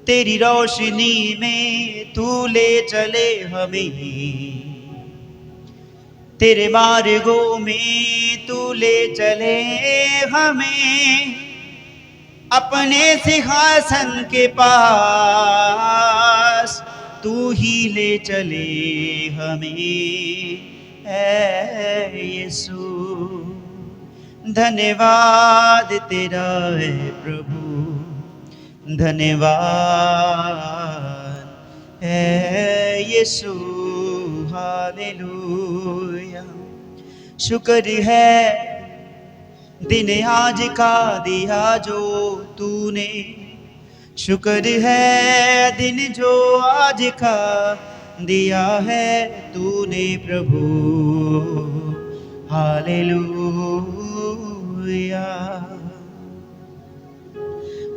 तेरी रोशनी में तू ले चले हमें, तेरे मार्गों में तू ले चले हमें, अपने सिंहासन के पास तू ही ले चले हमें। ऐ यीशु धन्यवाद तेरा है प्रभु, धन्यवाद है यीशु, हालेलुया। शुक्र है दिन आज का दिया जो तूने, शुक्र है दिन जो आज का दिया है तूने प्रभु, हालेलुया।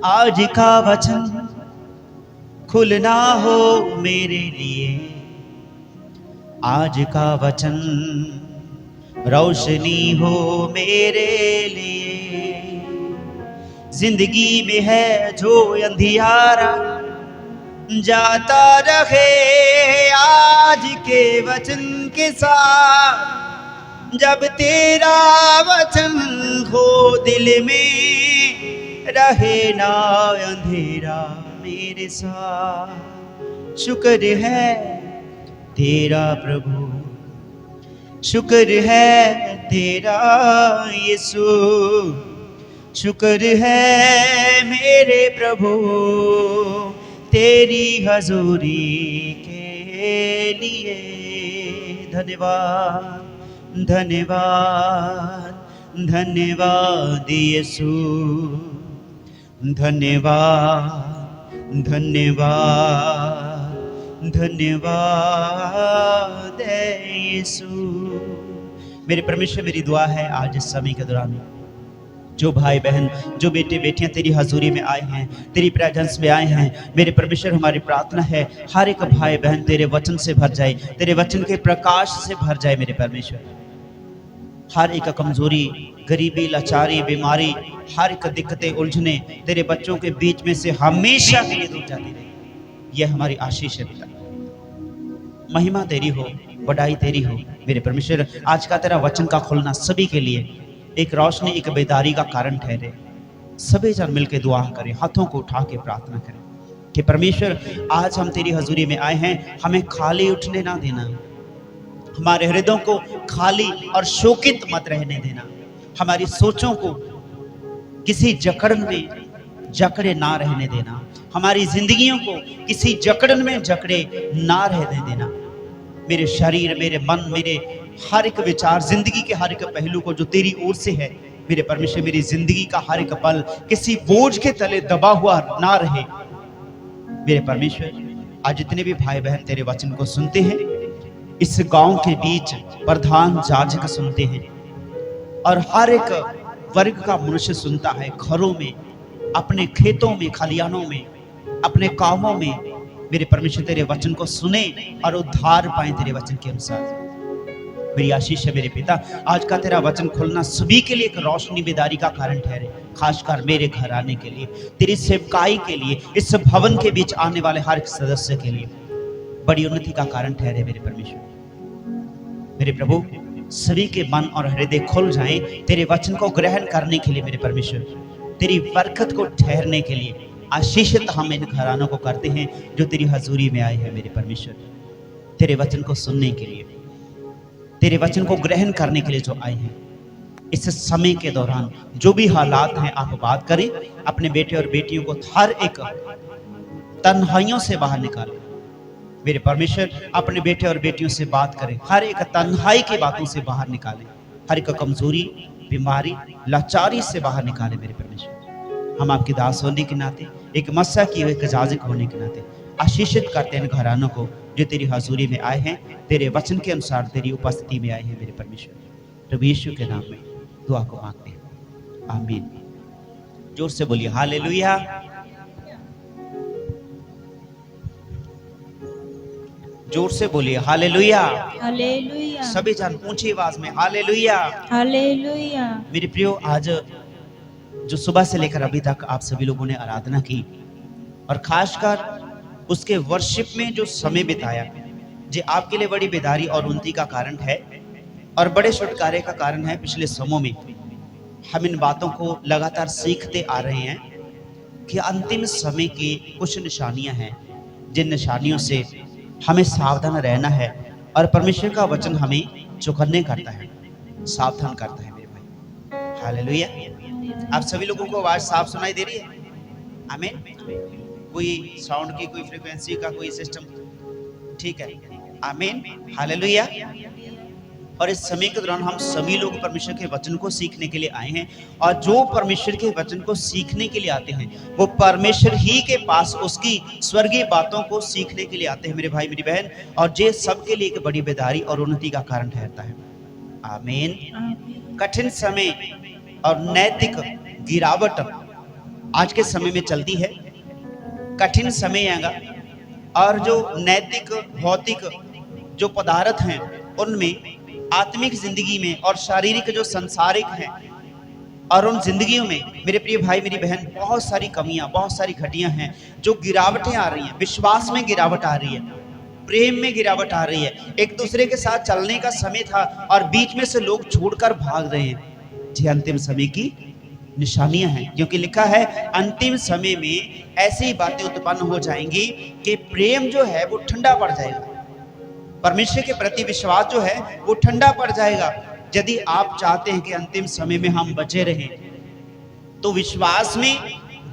आज का वचन खुलना हो मेरे लिए, आज का वचन रोशनी हो मेरे लिए। जिंदगी में है जो अंधियारा जाता रहे आज के वचन के साथ, जब तेरा वचन हो दिल में रहे ना अंधेरा मेरे साथ। शुक्र है तेरा प्रभु, शुक्र है तेरा यीशु, शुक्र है मेरे प्रभु तेरी हजूरी के लिए। धन्यवाद धन्यवाद धन्यवाद यीशु, धन्यवाद धन्यवाद धन्यवाद यीशु। मेरे परमेश्वर, मेरी दुआ है आज इस समय के दौरान जो भाई बहन, जो बेटे बेटियां तेरी हजूरी में आए हैं, तेरी प्रेजेंस में आए हैं, मेरे परमेश्वर हमारी प्रार्थना है हर एक भाई बहन तेरे वचन से भर जाए, तेरे वचन के प्रकाश से भर जाए। मेरे परमेश्वर हर एक कमजोरी, गरीबी, लाचारी, बीमारी, हर एक दिक्कतें, उलझने तेरे बच्चों के बीच में से हमेशा के लिए दूर जाती रहे। यह हमारी आशीष है पिता। महिमा तेरी हो, बड़ाई तेरी हो। मेरे परमेश्वर आज का तेरा वचन का खुलना सभी के लिए एक रोशनी, एक बेदारी का कारण ठहरे। सभी जन मिलकर दुआ करें, हाथों को उठा के प्रार्थना करें कि परमेश्वर आज हम तेरी हजूरी में आए हैं, हमें खाली उठने ना देना, हमारे हृदयों को खाली और शोकित मत रहने देना, हमारी सोचों को किसी जकड़न में जकड़े ना रहने देना, हमारी जिंदगियों को किसी जकड़न में जकड़े ना रहने देना। मेरे शरीर, मेरे मन, मेरे हर एक विचार, जिंदगी के हर एक पहलू को जो तेरी ओर से है, मेरे परमेश्वर मेरी जिंदगी का हर एक पल किसी बोझ के तले दबा हुआ ना रहे। मेरे परमेश्वर आज जितने भी भाई बहन तेरे वचन को सुनते हैं, इस गांव के बीच प्रधान याजक सुनते हैं और हर एक वर्ग का मनुष्य सुनता है, घरों में, अपने खेतों में, खलियानों में, अपने कामों में, मेरे परमेश्वर तेरे वचन को सुने और उद्धार पाए तेरे वचन के अनुसार। मेरी आशीष है मेरे पिता, आज का तेरा वचन खुलना सभी के लिए एक रोशनी, बेदारी का कारण ठहरे, खासकर मेरे घर आने के लिए, तेरी सेवकाई के लिए, इस भवन के बीच आने वाले हर एक सदस्य के लिए बड़ी उन्नति का कारण ठहरे। मेरे परमेश्वर, मेरे प्रभु सभी के मन और हृदय खुल जाएं तेरे वचन को ग्रहण करने के लिए। मेरे परमेश्वर तेरी बरकत को ठहरने के लिए आशीषित हम इन घरानों को करते हैं जो तेरी हजूरी में आए हैं। मेरे परमेश्वर तेरे वचन को सुनने के लिए, तेरे वचन को ग्रहण करने के लिए जो आए हैं, इस समय के दौरान जो भी हालात हैं आप बात करें, अपने बेटे और बेटियों को हर एक तन्हाइयों से बाहर निकालें। मेरे परमेश्वर अपने बेटे और बेटियों से बात करें, हर एक तन्हाई की बातों से बाहर निकालें, हर एक कमजोरी, बीमारी, लाचारी से बाहर निकालें। मेरे परमेश्वर हम आपके दास होने के नाते, एक मस्सा की एक जाजिक होने के नाते आशीषित करते हैं घरानों को जो तेरी हजूरी में आए हैं, तेरे वचन के अनुसार तेरी उपस्थिति में आए हैं। मेरे परमेश्वर प्रभु यीशु के नाम में दुआ को मांगते हैं, आमीन। जोर से बोलिए हालेलुया, जोर से बोलिए हालेलुया, हालेलुया, सभी जन ऊंची आवाज में हालेलुया, हालेलुया। मेरे प्रियो, आज जो सुबह से लेकर अभी तक आप सभी लोगों ने आराधना की, और खासकर उसके वर्शिप में जो समय बिताया, जे आपके लिए बड़ी बेदारी और उन्नति का कारण है और बड़े छुटकारे का कारण है। पिछले समयों में हम इन बातों को लगातार सीखते आ रहे हैं कि अंतिम समय की कुछ निशानियां हैं, जिन निशानियों से हमें सावधान रहना है और परमेश्वर का वचन हमें चौकन्ने करता है, सावधान करता है मेरे भाई। हालेलुया। आप सभी लोगों को आवाज साफ सुनाई दे रही है? आमीन। कोई साउंड की, कोई फ्रीक्वेंसी का कोई सिस्टम ठीक है? आमीन। हालेलुया। और इस समय के दौरान हम सभी लोग परमेश्वर के वचन को सीखने के लिए आए हैं, और जो परमेश्वर के वचन को सीखने के लिए आते हैं वो परमेश्वर ही के पास उसकी स्वर्गीय बातों को सीखने के लिए आते हैं मेरे भाई मेरी बहन, और ये सबके लिए एक बड़ी बेदारी और उन्नति का कारण ठहरता है। आमीन। कठिन समय और नैतिक गिरावट आज के समय में चलती है। कठिन समय आएगा और जो नैतिक भौतिक जो पदार्थ हैं उनमें, आत्मिक जिंदगी में और शारीरिक जो संसारिक हैं, और उन जिंदगियों में मेरे प्रिय भाई मेरी बहन बहुत सारी कमियां, बहुत सारी घटियां हैं, जो गिरावटें आ रही हैं। विश्वास में गिरावट आ रही है, प्रेम में गिरावट आ रही है। एक दूसरे के साथ चलने का समय था और बीच में से लोग छोड़कर भाग रहे हैं। जी अंतिम समय की निशानियां हैं, क्योंकि लिखा है अंतिम समय में ऐसी बातें उत्पन्न हो जाएंगी कि प्रेम जो है वो ठंडा पड़ जाएगा, परमेश्वर के प्रति विश्वास जो है वो ठंडा पड़ जाएगा। यदि आप चाहते हैं कि अंतिम समय में हम बचे रहें, तो विश्वास में,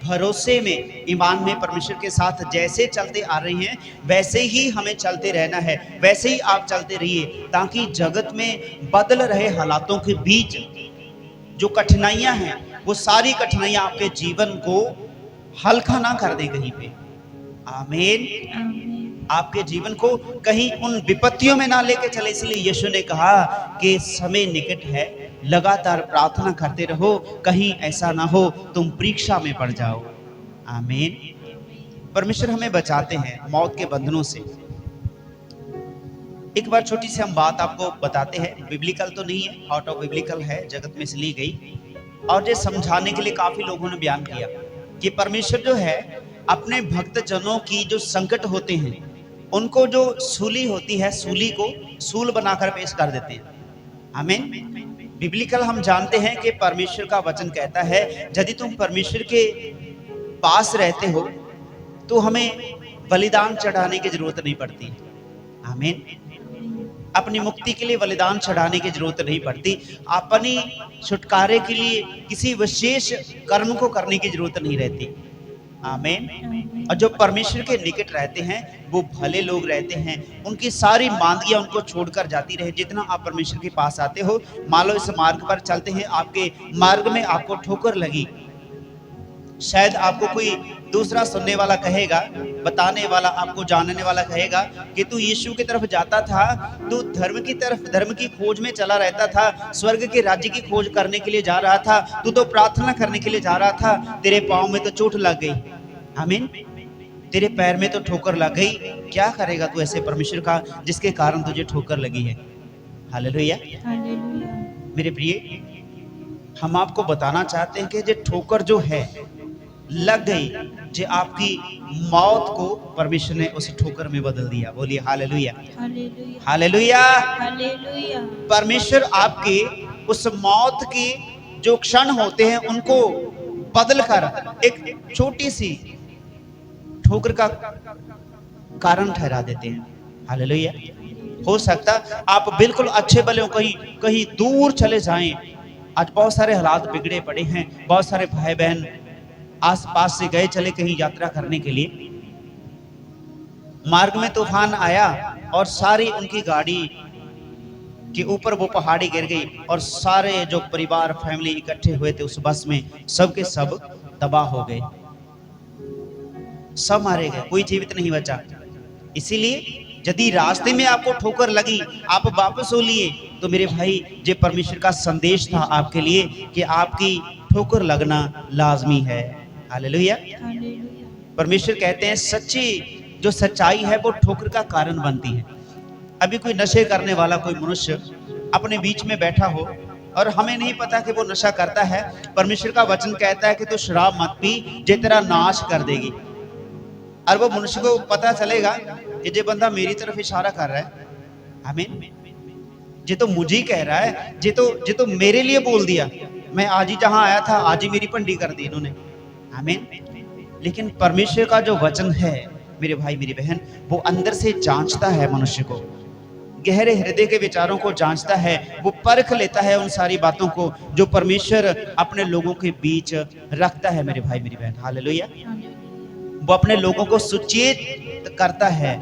भरोसे में, ईमान में परमेश्वर के साथ जैसे चलते आ रहे हैं वैसे ही हमें चलते रहना है। वैसे ही आप चलते रहिए, ताकि जगत में बदल रहे हालातों के बीच जो कठिनाइयां हैं, वो सारी कठिनाइयां आपके जीवन को हल्का ना कर दे कहीं पे। आमीन। आपके जीवन को कहीं उन विपत्तियों में ना लेके चले। इसलिए यीशु ने कहा कि समय निकट है, लगातार प्रार्थना करते रहो, कहीं ऐसा ना हो तुम परीक्षा में पड़ जाओ। आमीन। परमेश्वर हमें बचाते हैं मौत के बंधनों से। एक बार छोटी सी हम बात आपको बताते हैं, बिब्लिकल तो नहीं है, आउट ऑफ बिब्लिकल है, जगत में से ली गई, और ये समझाने के लिए काफी लोगों ने बयान किया कि परमेश्वर जो है अपने भक्त जनों की जो संकट होते हैं उनको जो सूली होती है, सूली को सूल बनाकर पेश कर देते हैं। आमीन। बिब्लिकल हम जानते हैं कि परमेश्वर का वचन कहता है यदि तुम परमेश्वर के पास रहते हो तो हमें बलिदान चढ़ाने की जरूरत नहीं पड़ती। आमीन। अपनी मुक्ति के लिए बलिदान चढ़ाने की जरूरत नहीं पड़ती। अपनी छुटकारे के लिए किसी विशेष कर्म को करने की जरूरत नहीं रहती। आमीन। और जो परमेश्वर के निकट रहते हैं वो भले लोग रहते हैं, उनकी सारी मांगियां उनको छोड़कर जाती रहे। जितना आप परमेश्वर के पास आते हो, मान लो इस मार्ग पर चलते हैं, आपके मार्ग में आपको ठोकर लगी, शायद आपको कोई दूसरा सुनने वाला कहेगा, बताने वाला, आपको जानने वाला कहेगा कि तू यीशु की तरफ जाता था, तू धर्म की तरफ, धर्म की खोज में चला रहता था, स्वर्ग के राज्य की खोज करने के लिए जा रहा था, तू तो प्रार्थना करने के लिए जा रहा था, तेरे पाँव में तो चोट लग गई। आमीन। तेरे पैर में तो ठोकर लग गई। क्या करेगा तू ऐसे परमेश्वर का जिसके कारण तुझे ठोकर लगी है? हालेलुया। मेरे प्रिय, हम आपको बताना चाहते हैं कि ये ठोकर जो है लग गई, जो आपकी मौत को परमेश्वर ने उस ठोकर में बदल दिया। बोलिए हालेलुया, हालेलुया। परमेश्वर आपके उस मौत की जो क्षण होते हैं उनको बदल कर एक छोटी सी ठोकर का कारण ठहरा देते हैं। हालेलुया। हो सकता आप बिल्कुल अच्छे भले कहीं कहीं दूर चले जाएं, आज बहुत सारे हालात बिगड़े पड़े हैं, बहुत सारे भाई बहन आसपास से गए चले कहीं यात्रा करने के लिए, मार्ग में तूफान आया और सारी उनकी गाड़ी के ऊपर वो पहाड़ी गिर गई और सारे जो परिवार फैमिली इकट्ठे हुए थे उस बस में, सब के सब तबाह हो गए, सब मारे गए, कोई जीवित नहीं बचा। इसीलिए यदि रास्ते में आपको ठोकर लगी, आप वापस हो लिए, तो मेरे भाई ये परमेश्वर का संदेश था आपके लिए कि आपकी ठोकर लगना लाजमी है। हालेलुया। परमेश्वर कहते हैं सच्ची जो सच्चाई है वो ठोकर का कारण बनती है। अभी कोई नशे करने वाला कोई मनुष्य अपने बीच में बैठा हो और हमें नहीं पता कि वो नशा करता है, परमेश्वर का वचन कहता है कि तू शराब मत पी, जे तेरा नाश कर देगी। और वो मनुष्य को पता चलेगा कि जे बंदा मेरी तरफ इशारा कर रहा है, आमीन, जे तो मुझे ही कह रहा है, जे तो मेरे लिए बोल दिया, मैं आज ही जहां आया था आज ही मेरी पंडी कर दी इन्होंने, आमीन। लेकिन परमेश्वर का जो वचन है मेरे भाई मेरी बहन, वो अंदर से जांचता है मनुष्य को, गहरे हृदय के विचारों को जांचता है, वो परख लेता है उन सारी बातों को जो परमेश्वर अपने लोगों के बीच रखता है मेरे भाई मेरी बहन, हालेलुया। वो अपने लोगों को सुचेत करता है,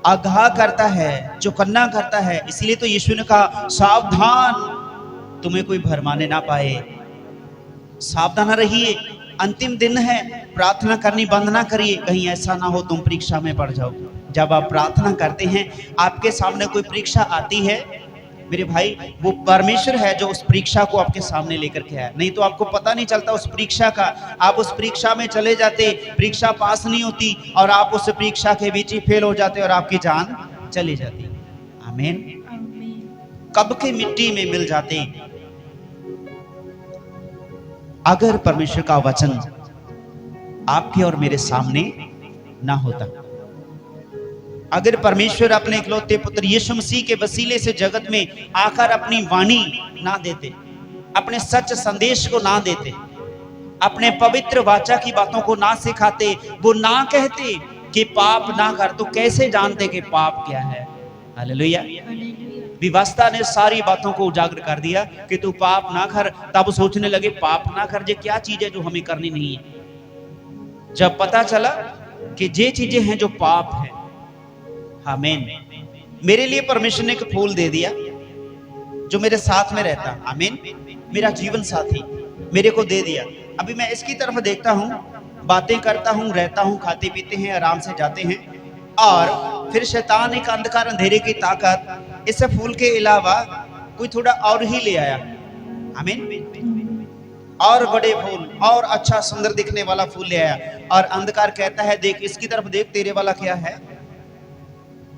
आगाह करता है, चौकन्ना करता है। इसलिए तो यीशु ने कहा सावधान, तुम्हें कोई भरमाने ना पाए, सावधान रहिए, अंतिम दिन है, प्रार्थना करनी बंद ना करिए, कहीं ऐसा ना हो तुम परीक्षा में पड़ जाओ। जब आप प्रार्थना करते हैं, आपके सामने कोई परीक्षा आती है मेरे भाई, वो परमेश्वर है जो उस परीक्षा को आपके सामने लेकर के आया, नहीं तो आपको पता नहीं चलता उस परीक्षा का। आप उस परीक्षा में चले जाते, परीक्षा पास नहीं होती और आप उस परीक्षा के बीच ही फेल हो जाते और आपकी जान चली जाती, आमीन। कब के मिट्टी में मिल जाते अगर परमेश्वर का वचन आपके और मेरे सामने ना होता। अगर परमेश्वर अपने इकलौते पुत्र यीशु मसीह के वसीले से जगत में आकर अपनी वाणी ना देते, अपने सच संदेश को ना देते, अपने पवित्र वाचा की बातों को ना सिखाते, वो ना कहते कि पाप ना कर, तो कैसे जानते कि पाप क्या है, हालेलुया। व्यवस्था ने सारी बातों को उजागर कर दिया कि तू पाप ना कर, तब सोचने लगे पाप ना कर, जे क्या चीज है जो हमें करनी नहीं है। जब पता चला कि ये चीजें हैं जो पाप है, आमीन, मेरे लिए परमेश्वर ने एक फूल दे दिया जो मेरे साथ में रहता, आमीन, मेरा जीवन साथी मेरे को दे दिया। अभी मैं इसकी तरफ देखता हूँ, बातें करता हूँ, रहता हूँ, खाते पीते हैं, आराम से जाते हैं, और फिर शैतान एक अंधकार अंधेरे की ताकत इस फूल के अलावा कोई थोड़ा और ही ले आया, आमीन, और बड़े फूल और अच्छा सुंदर दिखने वाला फूल ले आया, और अंधकार कहता है देख इसकी तरफ देख, तेरे वाला क्या है,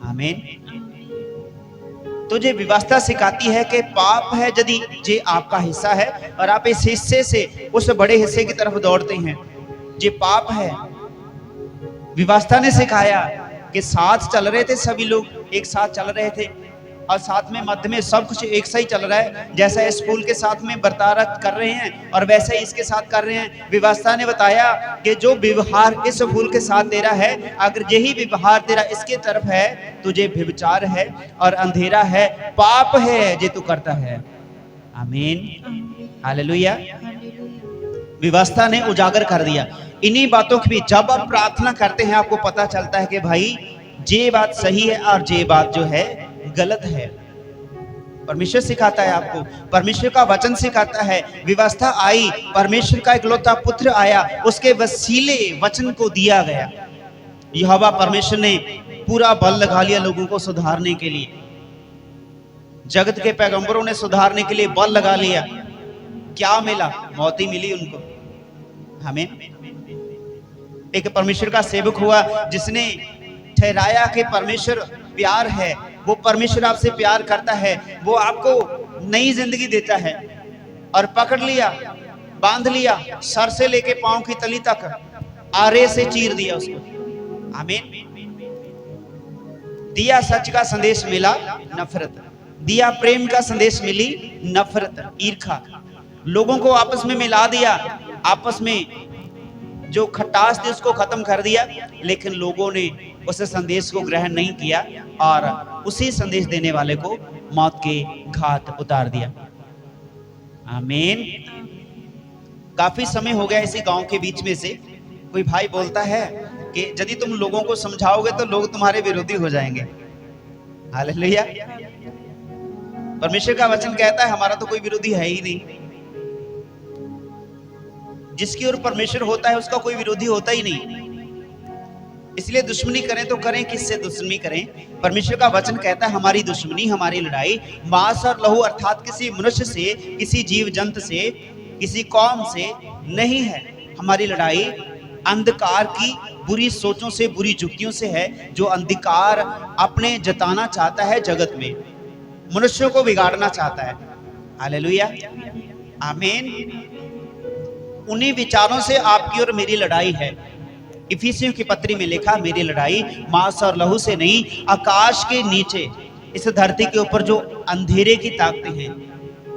आमीन। तुझे व्यवस्था सिखाती है कि पाप है यदि ये आपका हिस्सा है और आप इस हिस्से से उस बड़े हिस्से की तरफ दौड़ते हैं, ये पाप है। व्यवस्था ने सिखाया कि साथ चल रहे थे, सभी लोग एक साथ चल रहे थे और साथ में मध्य में सब कुछ एक सा ही चल रहा है, जैसा इस फूल के साथ में बर्ताव कर रहे हैं और वैसा ही इसके साथ कर रहे हैं। व्यवस्था ने बताया कि जो व्यवहार इस फूल के साथ तेरा है, अगर यही व्यवहार तेरा इसके तरफ है, तुझे व्यभिचार है और अंधेरा है, पाप है जे तू करता है, आमीन, हालेलुया। व्यवस्था ने उजागर कर दिया। इन्हीं बातों की भी जब आप प्रार्थना करते हैं, आपको पता चलता है कि भाई ये बात सही है और ये बात जो है गलत है। परमेश्वर सिखाता है आपको, परमेश्वर का वचन सिखाता है। व्यवस्था आई, परमेश्वर का इकलौता पुत्र आया, उसके वसीले वचन को दिया गया। यहोवा परमेश्वर ने पूरा बल लगा लिया लोगों को सुधारने के लिए, जगत के पैगंबरों ने सुधारने के लिए बल लगा लिया। क्या मिला? मौत ही मिली उनको, हमें। एक परमेश्वर का सेवक हुआ जिसने ठहराया कि परमेश्वर प्यार है, वो परमेश्वर आपसे प्यार करता है, वो आपको नई जिंदगी देता है, और पकड़ लिया, बांध लिया, सर से लेके पांव की तली तक आरे से चीर दिया उसको, आमीन। दिया सच का संदेश, मिला नफरत, दिया प्रेम का संदेश, मिली नफरत, ईर्खा। लोगों को आपस में मिला दिया, आपस में जो खटास थी उसको खत्म कर दिया, लेकिन लोगों ने उस संदेश को ग्रहण नहीं किया और उसी संदेश देने वाले को मौत के घाट उतार दिया, आमीन। काफी समय हो गया इसी गांव के बीच में से कोई भाई बोलता है कि यदि तुम लोगों को समझाओगे तो लोग तुम्हारे विरोधी हो जाएंगे, हालेलुया। परमेश्वर का वचन कहता है हमारा तो कोई विरोधी है ही नहीं। जिसकी ओर परमेश्वर होता है उसका कोई विरोधी होता ही नहीं। इसलिए दुश्मनी करें तो करें किससे दुश्मनी करें? परमेश्वर का वचन कहता है हमारी दुश्मनी, हमारी लड़ाई मांस और लहू अर्थात किसी मनुष्य से, किसी जीव जंतु से, किसी कौम से नहीं है। हमारी लड़ाई अंधकार की बुरी सोचों से, बुरी युक्तियों से है, जो अंधकार अपने जताना चाहता है जगत में, मनुष्यों को बिगाड़ना चाहता है, हालेलुया, आमीन। उन्हीं विचारों से आपकी और मेरी लड़ाई है। इफिसियों की पत्री में लिखा, मेरी लड़ाई मांस और लहू से नहीं, आकाश के नीचे इस धरती के ऊपर जो अंधेरे की ताकतें हैं,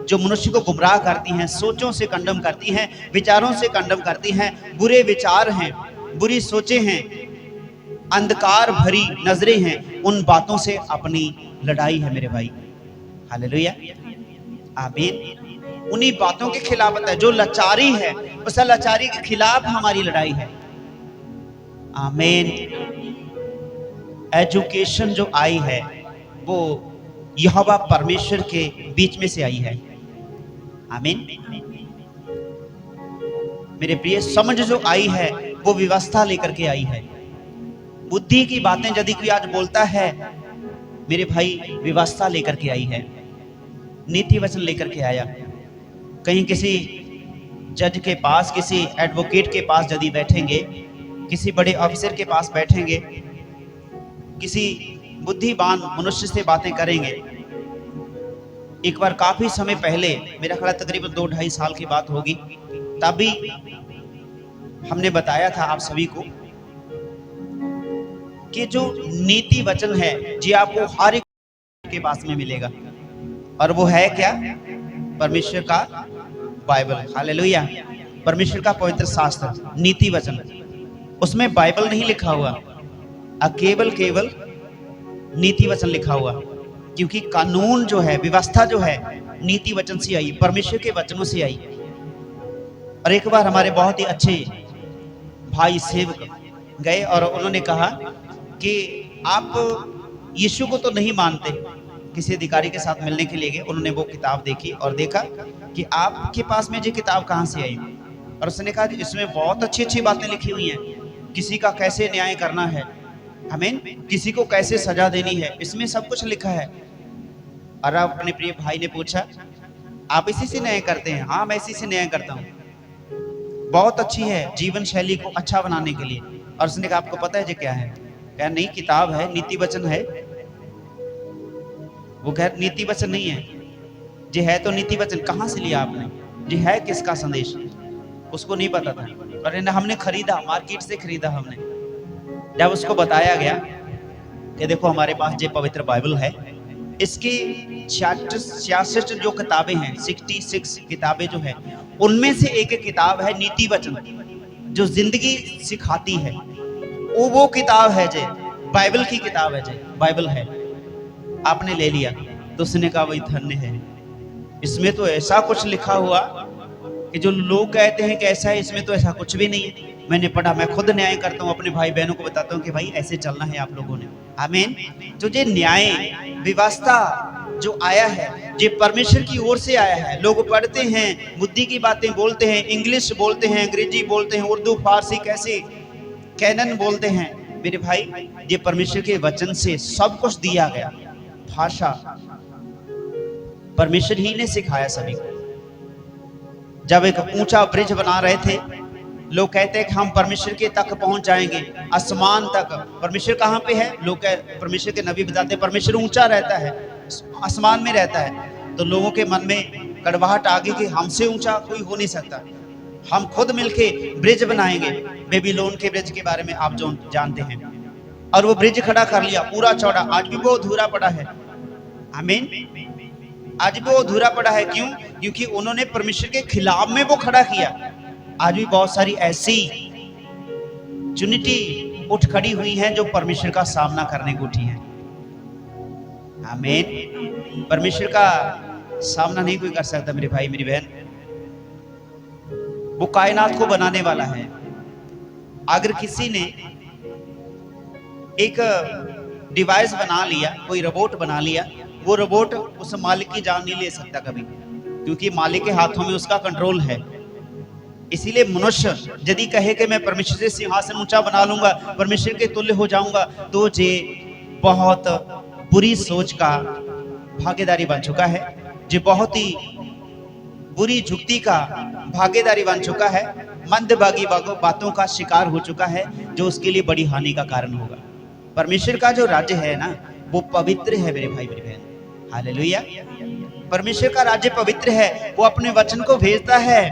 जो मनुष्य को गुमराह करती हैं, सोचों से कंडम करती हैं, विचारों से कंडम करती हैं, बुरे विचार हैं, बुरी सोचें हैं, अंधकार भरी नजरें हैं, उन बातों से अपनी लड़ाई है मेरे भाई। हालेलुया, आमीन। उन्हीं बातों के खिलाफ है, जो लाचारी है उस लाचारी के खिलाफ हमारी लड़ाई है। आमीन। एजुकेशन जो आई है वो यहोवा परमेश्वर के बीच में से आई है। आमीन। मेरे प्रिय, समझ जो आई है वो व्यवस्था लेकर के आई है। बुद्धि की बातें यदि कोई आज बोलता है मेरे भाई, व्यवस्था लेकर के आई है, नीति वचन लेकर के आया। कहीं किसी जज के पास, किसी एडवोकेट के पास यदि बैठेंगे, किसी बड़े ऑफिसर के पास बैठेंगे, किसी बुद्धिमान मनुष्य से बातें करेंगे। एक बार काफी समय पहले, मेरा ख्याल तकरीबन 2-2.5 साल की बात होगी, तभी हमने बताया था आप सभी को कि जो नीति वचन है जी आपको हर एक के पास में मिलेगा, और वो है क्या? परमेश्वर का बाइबल। हालेलुया। परमेश्वर का पवित्र शास्त्र, नीति वचन। उसमें बाइबल नहीं लिखा हुआ, केवल नीति वचन लिखा हुआ, क्योंकि कानून जो है, व्यवस्था जो है, नीति वचन से आई, परमेश्वर के वचनों से आई। और एक बार हमारे बहुत ही अच्छे भाई सेवक गए और उन्होंने कहा कि आप यीशु को तो नहीं मानते। किसी अधिकारी के साथ मिलने के लिए गए, उन्होंने वो किताब देखी और देखा कि आपके पास में ये किताब कहाँ से आई, और उसने कहा इसमें बहुत अच्छी अच्छी बातें लिखी हुई हैं, किसी का कैसे न्याय करना है, हमें किसी को कैसे सजा देनी है, इसमें सब कुछ लिखा है। और अब अपने प्रिय भाई ने पूछा, आप इसी से न्याय करते हैं? हाँ, मैं इसी से न्याय करता हूँ। बहुत अच्छी है जीवन शैली को अच्छा बनाने के लिए। और उसने कहा आपको पता है ये क्या है? कहा नहीं, किताब है, नीति वचन है। वो कह नीति वचन नहीं है। जी है तो नीति वचन कहाँ से लिया आपने? जी है किसका संदेश? उसको नहीं पता था, और हमने खरीदा, मार्केट से खरीदा हमने। जब उसको बताया गया कि देखो हमारे पास ये पवित्र बाइबल है, इसकी 66 जो किताबें हैं, 66 किताबें जो है, उनमें से एक किताब है नीति वचन, जो जिंदगी सिखाती है। वो किताब है जे बाइबल की किताब है, जे बाइबल है। आपने ले लिया तो उसने कहा वही धन्य है, इसमें तो ऐसा कुछ लिखा हुआ कि जो लोग कहते हैं कि ऐसा है, इसमें तो ऐसा कुछ भी नहीं है। मैंने पढ़ा, मैं खुद न्याय करता हूँ, अपने भाई बहनों को बताता हूँ कि भाई ऐसे चलना है आप लोगों ने। आमीन। तो ये न्याय व्यवस्था जो आया है, ये परमेश्वर की ओर से आया है। लोग पढ़ते हैं, बुद्धि की बातें बोलते हैं, इंग्लिश बोलते हैं, अंग्रेजी बोलते हैं, उर्दू फारसी कैसे कैनन बोलते हैं। मेरे भाई, ये परमेश्वर के वचन से सब कुछ दिया गया। भाषा परमेश्वर ही ने सिखाया सभी को। जब एक ऊंचा ब्रिज बना रहे थे, लोग कहते हैं कि हम परमेश्वर के तक पहुंच जाएंगे, आसमान तक। परमेश्वर कहाँ पे है? लोग परमेश्वर के नबी बताते हैं परमेश्वर ऊंचा रहता है, आसमान में रहता है। तो लोगों के मन में कड़वाहट आ गई कि हमसे ऊंचा कोई हो नहीं सकता, हम खुद मिलके ब्रिज बनाएंगे। बेबीलोन के ब्रिज के बारे में आप जो जानते हैं। और वो ब्रिज खड़ा कर लिया, पूरा चौड़ा। आज भी वो अधूरा पड़ा है। आमीन। आज भी वो अधूरा पड़ा है। क्यों? क्योंकि उन्होंने परमेश्वर के खिलाफ में वो खड़ा किया। आज भी बहुत सारी ऐसी यूनिटी उठ खड़ी हुई हैं जो परमेश्वर का सामना करने को उठी हैं। आमीन। परमेश्वर का सामना नहीं कोई कर सकता मेरे भाई मेरी बहन। वो कायनात को बनाने वाला है। अगर किसी ने एक डिवाइस बना लिया, कोई रोबोट बना लिया, वो रोबोट उस मालिक की जान नहीं ले सकता कभी, क्योंकि मालिक के हाथों में उसका कंट्रोल है। इसीलिए मनुष्य यदि कहे कि मैं परमेश्वर से सिंहासन ऊंचा बना लूंगा, परमेश्वर के तुल्य हो जाऊंगा, तो ये बहुत बुरी सोच का भागीदारी बन चुका है। ये बहुत ही बुरी जुक्ति का भागीदारी बन चुका है, मंदभागी बातों का शिकार हो चुका है, जो उसके लिए बड़ी हानि का कारण होगा। परमेश्वर का जो राज्य है ना, वो पवित्र है मेरे भाई मेरी बहन। हालेलुया। परमेश्वर का राज्य पवित्र है। वो अपने वचन को भेजता है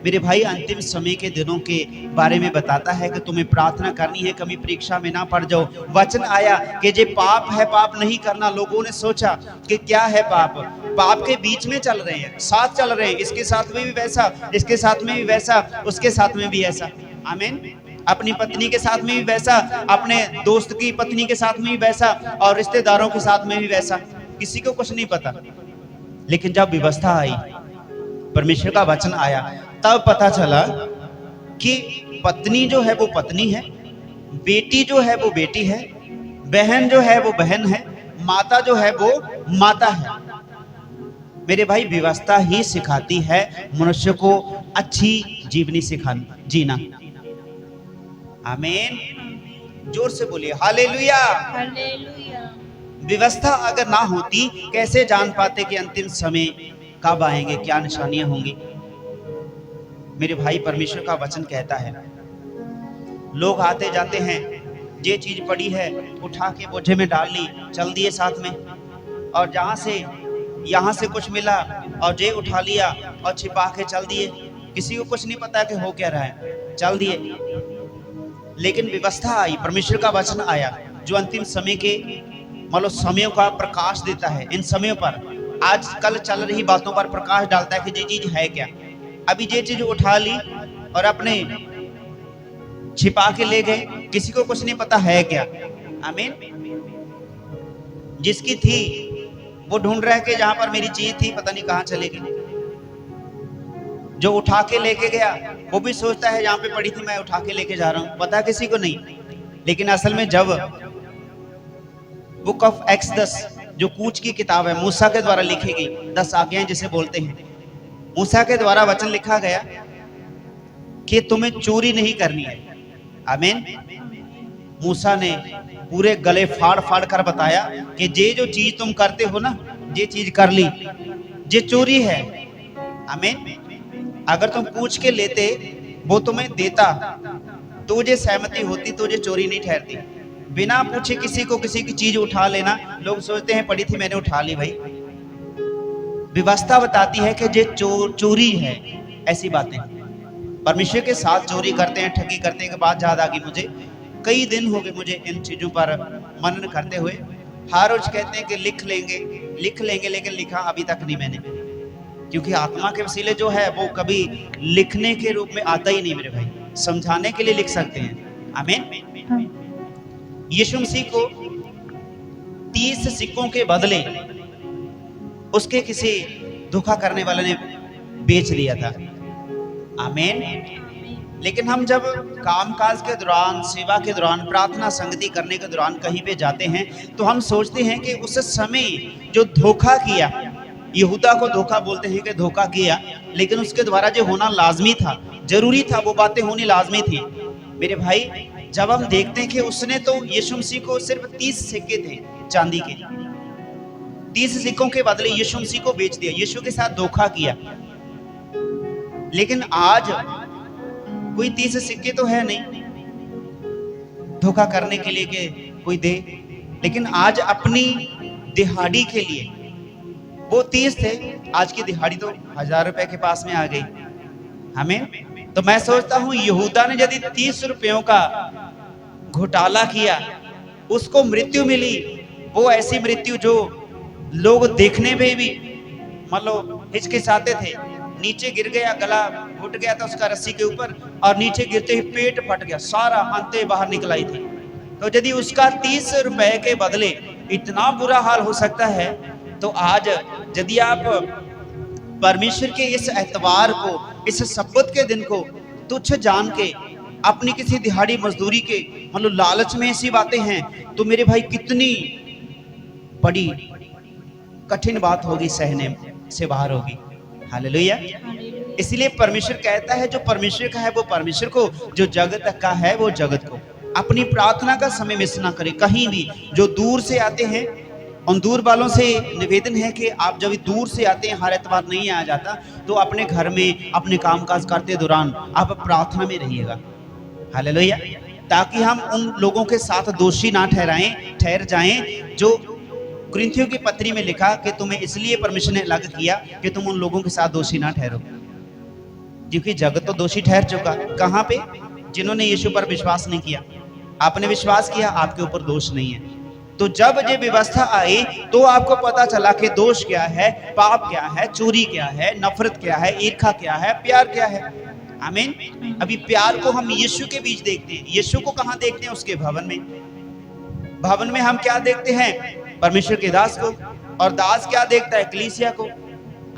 मेरे भाई अंतिम समय के दिनों के बारे में बताता है कि तुम्हें प्रार्थना करनी है, कभी परीक्षा में ना पड़ जाओ। वचन आया कि जे पाप है पाप नहीं करना। लोगों ने सोचा कि क्या है पाप, पाप के बीच में चल रहे हैं, साथ चल रहे हैं, इसके साथ में भी वैसा, इसके साथ में भी वैसा, उसके साथ में भी ऐसा। आमीन। अपनी पत्नी के साथ में भी वैसा, अपने दोस्त की पत्नी के साथ में भी वैसा, और रिश्तेदारों के साथ में भी वैसा। किसी को कुछ नहीं पता। लेकिन जब व्यवस्था आई, परमेश्वर का वचन आया, तब पता चला कि पत्नी जो है वो पत्नी है, बेटी जो है वो बेटी है, बहन जो है वो बहन है, माता जो है वो माता है। मेरे भाई व्यवस्था ही सिखाती है मनुष्य को अच्छी जीवनी जीना। आमीन। जोर से बोलिए हालेलुया। हालेलुया। व्यवस्था अगर ना होती कैसे जान पाते कि अंतिम समय कब आएंगे, क्या निशानियां होंगी। मेरे भाई परमेश्वर का वचन कहता है, लोग आते जाते हैं, ये चीज पड़ी है उठा के बोझे में डाल ली, चल दिए साथ में, और जहां से यहाँ से कुछ मिला और जे उठा लिया और छिपा के चल दिए। किसी को कुछ नहीं पता कि हो क्या रहा है, चल दिए। लेकिन व्यवस्था आई, परमेश्वर का वचन आया, जो अंतिम समय के मतलब समयों का प्रकाश देता है। इन समयों पर आजकल चल रही बातों पर प्रकाश डालता है कि ये चीज है क्या। अभी ये चीज उठा ली और अपने छिपा के ले गए, किसी को कुछ नहीं पता है क्या। आमीन। जिसकी थी वो ढूंढ रहा है कि जहां पर मेरी चीज थी पता नहीं कहां चली गई। जो उठा के लेके गया वो भी सोचता है जहां पे पड़ी थी मैं उठा के लेके जा रहा हूं, पता किसी को नहीं। लेकिन असल में जब बुक ऑफ एक्सोडस जो कूच की किताब है, मूसा के द्वारा लिखी गई, 10 आज्ञाएं जिसे बोलते हैं, मूसा के द्वारा वचन लिखा गया कि तुम्हें चोरी नहीं करनी है। आमीन। मूसा ने पूरे गले फाड़ फाड़ कर बताया कि ये जो चीज तुम करते हो ना, ये चीज कर ली, ये चोरी है। आमीन। अगर तुम पूछ के लेते, वो तुम्हें देता, तो ये सहमति होती, तो ये चोरी नहीं ठहरती। बिना पूछे किसी को किसी की चीज उठा लेना, लोग सोचते हैं पड़ी थी मैंने उठा ली। भाई व्यवस्था बताती है कि ये चोरी है। ऐसी बातें परमेश्वर के साथ चोरी करते हैं, ठगी करते हैं। के बाद याद आ गई मुझे, कई दिन हो गए मुझे इन चीजों पर मनन करते हुए। हर रोज कहते हैं कि लिख लेंगे, लेकिन लिखा अभी तक नहीं मैंने, क्योंकि आत्मा के वसीले जो है वो कभी लिखने के रूप में आता ही नहीं मेरे भाई, समझाने के लिए लिख सकते हैं। आमीन। यीशु मसीह को 30 सिक्कों के बदले उसके किसी धोखा करने वाले ने बेच लिया था। आमीन। लेकिन हम जब कामकाज के दौरान, सेवा के दौरान, प्रार्थना संगति करने के दौरान कहीं पे जाते हैं, तो हम सोचते हैं कि उस समय जो धोखा किया, यहूदा को धोखा बोलते हैं कि धोखा किया, लेकिन उसके द्वारा जो होना लाजमी था, जरूरी था, वो बातें होनी लाजमी थी। मेरे भाई जब हम देखते हैं कि उसने तो यीशु मसीह को सिर्फ 30 सिक्के थे चांदी के, 30 सिक्कों के बदले यीशु मसीह को बेच दिया, यीशु के साथ धोखा किया। लेकिन आज कोई 30 सिक्के तो है नहीं धोखा करने के लिए कि कोई दे, लेकिन आज अपनी दिहाड़ी के लिए वो 30 थे, आज की दिहाड़ी तो 1000 रुपए के पास में आ गई। हमें तो मैं सोचता हूं यहूदा ने यदि 30 रुपयों का घोटाला किया, उसको मृत्यु मिली, वो ऐसी मृत्यु जो लोग देखने में भी मतलब हिचकिचाते थे। नीचे गिर गया, गला घुट गया था उसका रस्सी के ऊपर, और नीचे गिरते ही पेट फट गया, सारा अंते बाहर निकल आई थी। तो यदि उसका 30 रुपए के बदले इतना बुरा हाल हो सकता है, तो आज यदि आप परमेश्वर के इस एतवार को, इस सब्बत के दिन को तुच्छ जान के अपनी किसी दिहाड़ी मजदूरी के मतलब लालच में ऐसी बातें हैं, तो मेरे भाई कितनी बड़ी कठिन बात होगी, सहने से बाहर होगी। हालेलुया। इसलिए परमेश्वर कहता है जो परमेश्वर का है वो परमेश्वर को, जो जगत का है वो जगत को। अपनी प्रार्थना का समय मिस ना करें कहीं भी। जो दूर से आते हैं, उन दूर वालों से निवेदन है कि आप जब दूर से आते हैं, हर एतवार नहीं आया जाता, तो अपने घर में अपने कामकाज करते दौरान आप प्रार्थना में रहिएगा। हालेलुया। ताकि हम उन लोगों के साथ दोषी ना ठहर जाएं जो कुरिन्थियों की पत्री में लिखा कि तुम्हें इसलिए परमेश्वर ने अलग किया कि तुम उन लोगों के साथ दोषी ना ठहरो। क्योंकि जगत तो दोषी ठहर चुका। कहाँ पे? जिन्होंने यीशु पर विश्वास नहीं किया। आपने विश्वास किया, आपके ऊपर दोष नहीं है। तो जब ये व्यवस्था आई तो आपको पता चला कि दोष क्या है, पाप क्या है, चोरी क्या है, नफरत क्या है, ईर्ष्या क्या है, प्यार क्या है। आमीन। अभी प्यार को हम यीशु के बीच देखते हैं। यीशु को कहाँ देखते हैं? उसके भवन में। भवन में हम क्या देखते हैं? परमेश्वर के दास को। और दास क्या देखता है? कलीसिया को।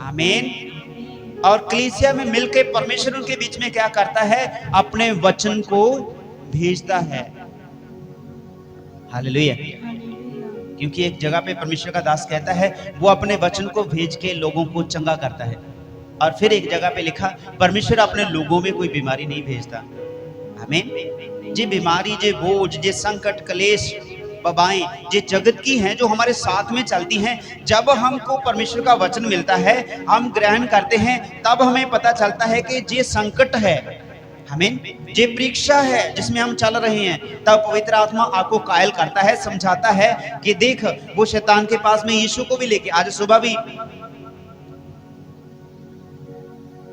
आमीन। और कलीसिया में मिलकर परमेश्वर उनके बीच में क्या करता है? अपने वचन को भेजता है। हालेलुया। क्योंकि एक जगह पे परमेश्वर का दास कहता है वो अपने वचन को भेज के लोगों को चंगा करता है। और फिर एक जगह पे लिखा परमेश्वर अपने लोगों में कोई बीमारी नहीं भेजता। आमीन। जे बीमारी, जे बोझ, जे संकट, क्लेश, बबाएं जे जगत की हैं, जो हमारे साथ में चलती हैं, जब हमको परमेश्वर का वचन मिलता है, हम ग्रहण करते हैं, तब हमें पता चलता है कि जे संकट है, आमीन, जे परीक्षा है जिसमें हम चल रहे हैं, तब पवित्र आत्मा आपको कायल करता है, समझाता है कि देख वो शैतान के पास में यीशु को भी लेके। आज सुबह भी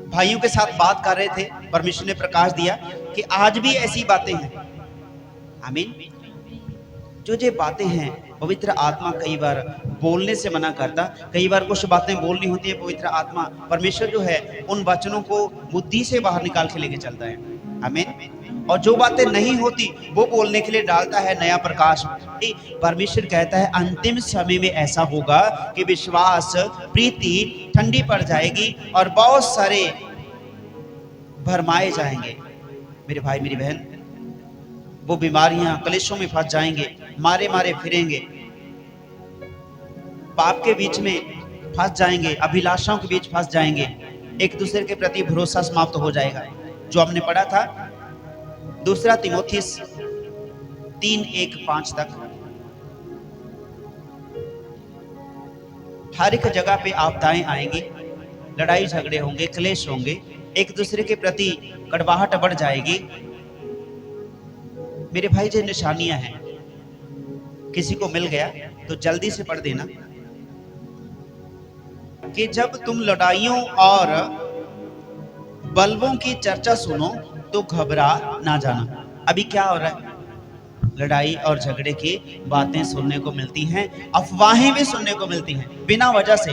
भाइयों के साथ बात कर रहे थे, परमेश्वर ने प्रकाश दिया कि आज भी ऐसी बातें हैं। आमीन। जो बातें हैं पवित्र आत्मा कई बार बोलने से मना करता। कई बार कुछ बातें बोलनी होती है, पवित्र आत्मा परमेश्वर जो है उन वचनों को बुद्धि से बाहर निकाल के लेके चलता है। आमीन। और जो बातें नहीं होती वो बोलने के लिए डालता है नया प्रकाश। परमेश्वर कहता है अंतिम समय में ऐसा होगा कि विश्वास, प्रीति ठंडी पड़ जाएगी और बहुत सारे भरमाए जाएंगे। मेरे भाई मेरी बहन, वो बीमारियां कलेशों में फंस जाएंगे, मारे मारे फिरेंगे, पाप के बीच में फंस जाएंगे, अभिलाषाओं के बीच फंस जाएंगे, एक दूसरे के प्रति भरोसा समाप्त हो जाएगा। जो हमने पढ़ा था 2 तीमुथियुस 3:1-5 तक। हर एक जगह पे आपदाएं आएंगी, लड़ाई झगड़े होंगे, क्लेश होंगे, एक दूसरे के प्रति कड़वाहट बढ़ जाएगी। मेरे भाई जो निशानियां हैं, किसी को मिल गया तो जल्दी से पढ़ देना कि जब तुम लड़ाइयों और बलवों की चर्चा सुनो तो घबरा ना जाना। अभी क्या हो रहा है? लड़ाई और झगड़े की बातें सुनने को मिलती हैं, अफवाहें भी सुनने को मिलती हैं बिना वजह से।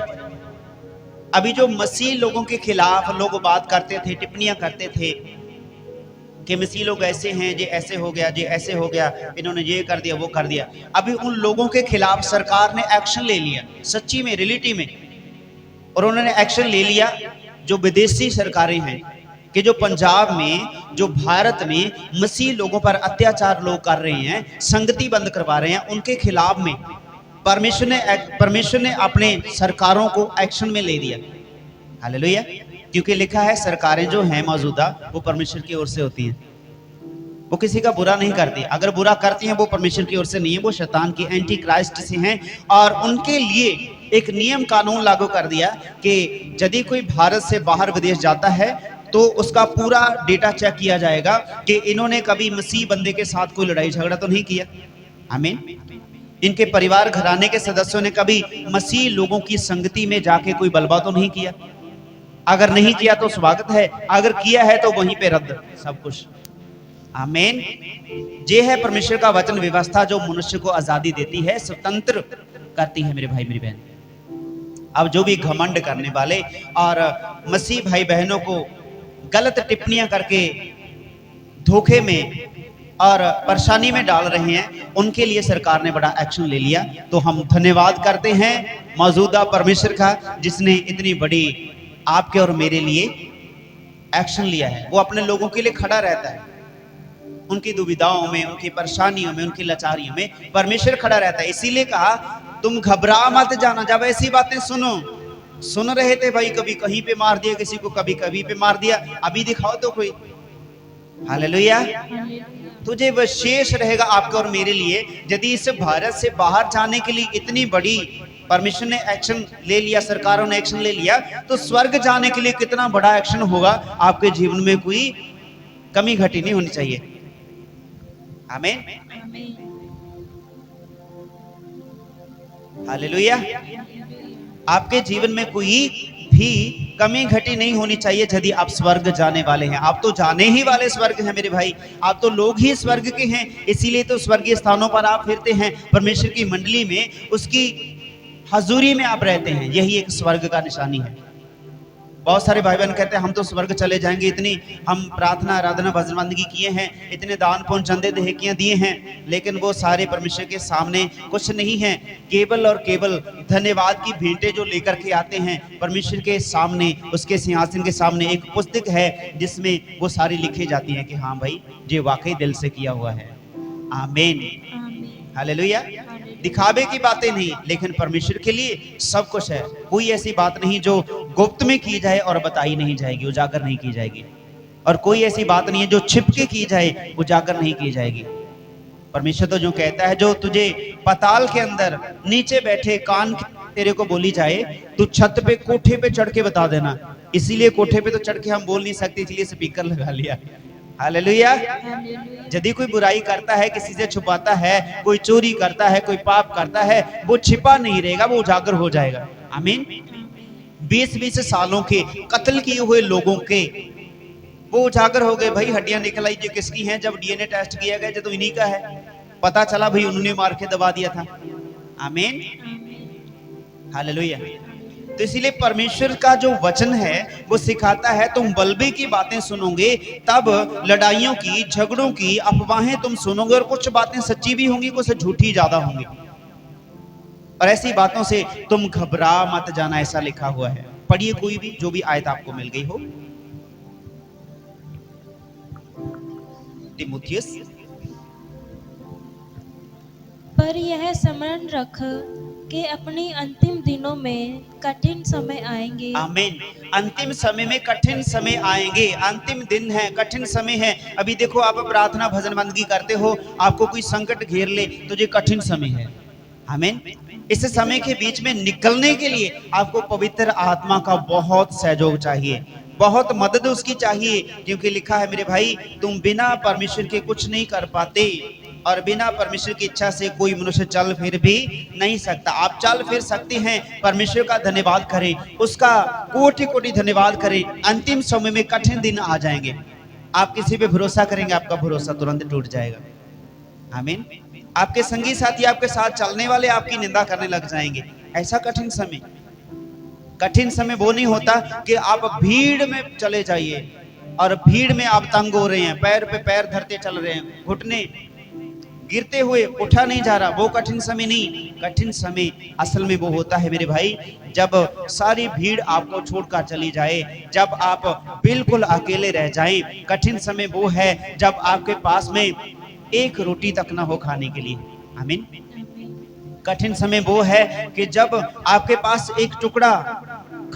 अभी जो मसीह लोगों के खिलाफ लोग बात करते थे, टिप्पणियां करते थे कि मसीह लोग ऐसे हैं, जे ऐसे हो गया, जे ऐसे हो गया, इन्होंने ये कर दिया, वो कर दिया। अभी उन लोगों के खिलाफ सरकार ने एक्शन ले लिया, सच्ची में, रियलिटी में। और उन्होंने एक्शन ले लिया जो विदेशी सरकारें हैं कि जो पंजाब में, जो भारत में मसीह लोगों पर अत्याचार लोग कर रहे हैं, संगति बंद करवा रहे हैं, उनके खिलाफ में परमेश्वर ने अपने सरकारों को एक्शन में ले दिया। हालेलुया। क्योंकि लिखा है सरकारें जो हैं मौजूदा वो परमेश्वर की ओर से होती हैं, वो किसी का बुरा नहीं करती। अगर बुरा करती हैं वो परमेश्वर की ओर से नहीं है, वो शैतान की, एंटी क्राइस्ट से हैं। और उनके लिए एक नियम कानून लागू कर दिया कि यदि कोई भारत से बाहर विदेश जाता है तो उसका पूरा डेटा चेक किया जाएगा कि इन्होंने कभी मसीह बंदे के साथ कोई लड़ाई झगड़ा तो नहीं किया। आमीन। इनके परिवार घराने के सदस्यों ने कभी मसीह लोगों की संगति में जाके कोई बलवा तो नहीं किया। अगर नहीं किया तो स्वागत है, अगर किया है तो वहीं पे रद्द सब कुछ। आमीन। ये है परमेश्वर का वचन व्यवस्था जो मनुष्य को आजादी देती है, स्वतंत्र करती है। मेरे भाई मेरी बहन, अब जो भी घमंड करने वाले और मसीह भाई बहनों को गलत टिप्पणियां करके धोखे में और परेशानी में डाल रहे हैं, उनके लिए सरकार ने बड़ा एक्शन ले लिया। तो हम धन्यवाद करते हैं मौजूदा परमेश्वर का, जिसने इतनी बड़ी आपके और मेरे लिए एक्शन लिया है। वो अपने लोगों के लिए खड़ा रहता है, उनकी दुविधाओं में, उनकी परेशानियों में, उनकी लाचारियों में परमेश्वर खड़ा रहता है। इसीलिए कहा तुम घबरा मत जाना। जब ऐसी बातें सुन रहे थे भाई, कभी कहीं पे मार दिया किसी को, कभी कहीं पे मार दिया, अभी दिखाओ तो कोई। हालेलुया। तुझे वह शेष रहेगा आपके और मेरे लिए। यदि इस भारत से बाहर जाने के लिए इतनी बड़ी परमेश्वर ने एक्शन ले लिया, सरकारों ने एक्शन ले लिया, तो स्वर्ग जाने के लिए कितना बड़ा एक्शन होगा। आपके जीवन में कोई कमी घटी नहीं होनी चाहिए। आमीन। हालेलुया। आपके जीवन में कोई भी कमी घटी नहीं होनी चाहिए यदि आप स्वर्ग जाने वाले हैं। आप तो जाने ही वाले स्वर्ग हैं मेरे भाई, आप तो लोग ही स्वर्ग के हैं, इसीलिए तो स्वर्गीय स्थानों पर आप फिरते हैं, परमेश्वर की मंडली में, उसकी हजूरी में आप रहते हैं। यही एक स्वर्ग का निशानी है। बहुत सारे भाई बहन कहते हैं हम तो स्वर्ग चले जाएंगे, इतनी हम प्रार्थना आराधना भजन बंदगी किए हैं, इतने दान पुण्य चंदे दहेकियां दिए हैं, लेकिन वो सारे परमेश्वर के सामने कुछ नहीं है। केवल और केवल धन्यवाद की भेंटें जो लेकर के आते हैं परमेश्वर के सामने, उसके सिंहासन के सामने एक पुस्तक है जिसमें वो सारी लिखी जाती हैं कि हाँ भाई ये वाकई दिल से किया हुआ है। आमीन, आमीन, हालेलुया। दिखावे की बातें नहीं, लेकिन परमेश्वर के लिए सब कुछ है। कोई ऐसी बात नहीं जो गुप्त में की जाए और बताई नहीं जाएगी, उजागर नहीं की जाएगी, और कोई ऐसी बात नहीं है जो छिपके की जाए, उजागर नहीं की जाएगी। परमेश्वर तो जो कहता है, जो तुझे पताल के अंदर नीचे बैठे कान तेरे को बोली जाए, तू छत पे कोठे पे चढ़ के बता देना। इसीलिए कोठे पे तो चढ़ के हम बोल नहीं सकते, इसलिए स्पीकर लगा लिया। हालेलुया। हालेलुया, यदि कोई बुराई करता है, किसी से छुपाता है, कोई चोरी करता है, कोई पाप करता है, वो छिपा नहीं रहेगा, वो उजागर हो जाएगा। आमीन। 20-20 सालों के कत्ल किए हुए लोगों के वो उजागर हो गए। भाई हड्डियां निकल आई, जो किसकी हैं? जब डीएनए टेस्ट किया गया तो इन्हीं का है, पता चला भाई उन्होंने मार के दबा दिया था। आमीन, हालेलुया। तो इसीलिए परमेश्वर का जो वचन है वो सिखाता है, तुम बलबे की बातें सुनोगे तब लड़ाइयों की, झगड़ों की, अफवाहें तुम सुनोगे, और कुछ बातें सच्ची भी होंगी, कुछ झूठी ज्यादा होंगी, और ऐसी बातों से तुम घबरा मत जाना, ऐसा लिखा हुआ है। पढ़िए कोई भी, जो भी आयत आपको मिल गई हो। तिमुथियुस, पर यह स्मरण रख कि अपनी अंतिम दिनों में कठिन समय आएंगे। आमीन। अंतिम समय में कठिन समय आएंगे। अंतिम दिन है, कठिन समय है। अभी देखो आप प्रार्थना भजन बंदगी करते हो, आपको कोई संकट घेर ले तो ये कठिन समय है। आमीन। इस समय के बीच में निकलने के लिए आपको पवित्र आत्मा का बहुत सहयोग चाहिए, बहुत मदद उसकी चाहिए, क्योंकि लिखा है मेरे भाई, तुम बिना परमेश्वर के कुछ नहीं कर पाते, और बिना परमेश्वर की इच्छा से कोई मनुष्य चल फिर भी नहीं सकता। आप चल फिर सकते हैं, परमेश्वर का धन्यवाद करें, उसका कोटि कोटि धन्यवाद करें। अंतिम समय में कठिन दिन आ जाएंगे, आप किसी पे भरोसा करेंगे, आपका भरोसा तुरंत टूट जाएगा। आमीन। आपके संगी साथी, आपके साथ चलने वाले आपकी निंदा करने लग जाएंगे। ऐसा कठिन समय, कठिन समय वो नहीं होता कि आप भीड़ में चले जाइए और भीड़ में आप तंग हो रहे हैं, पैर पे पैर धरते चल रहे हैं, घुटने गिरते हुए उठा नहीं जा रहा, वो कठिन समय नहीं। कठिन समय असल में वो होता है मेरे भाई, जब सारी भीड़ आपको छोड़कर चली जाए, जब आप बिल्कुल अकेले रह जाएं। कठिन समय वो है जब आपके पास में एक रोटी तक ना हो खाने के लिए। आमीन। कठिन समय वो है कि जब आपके पास एक टुकड़ा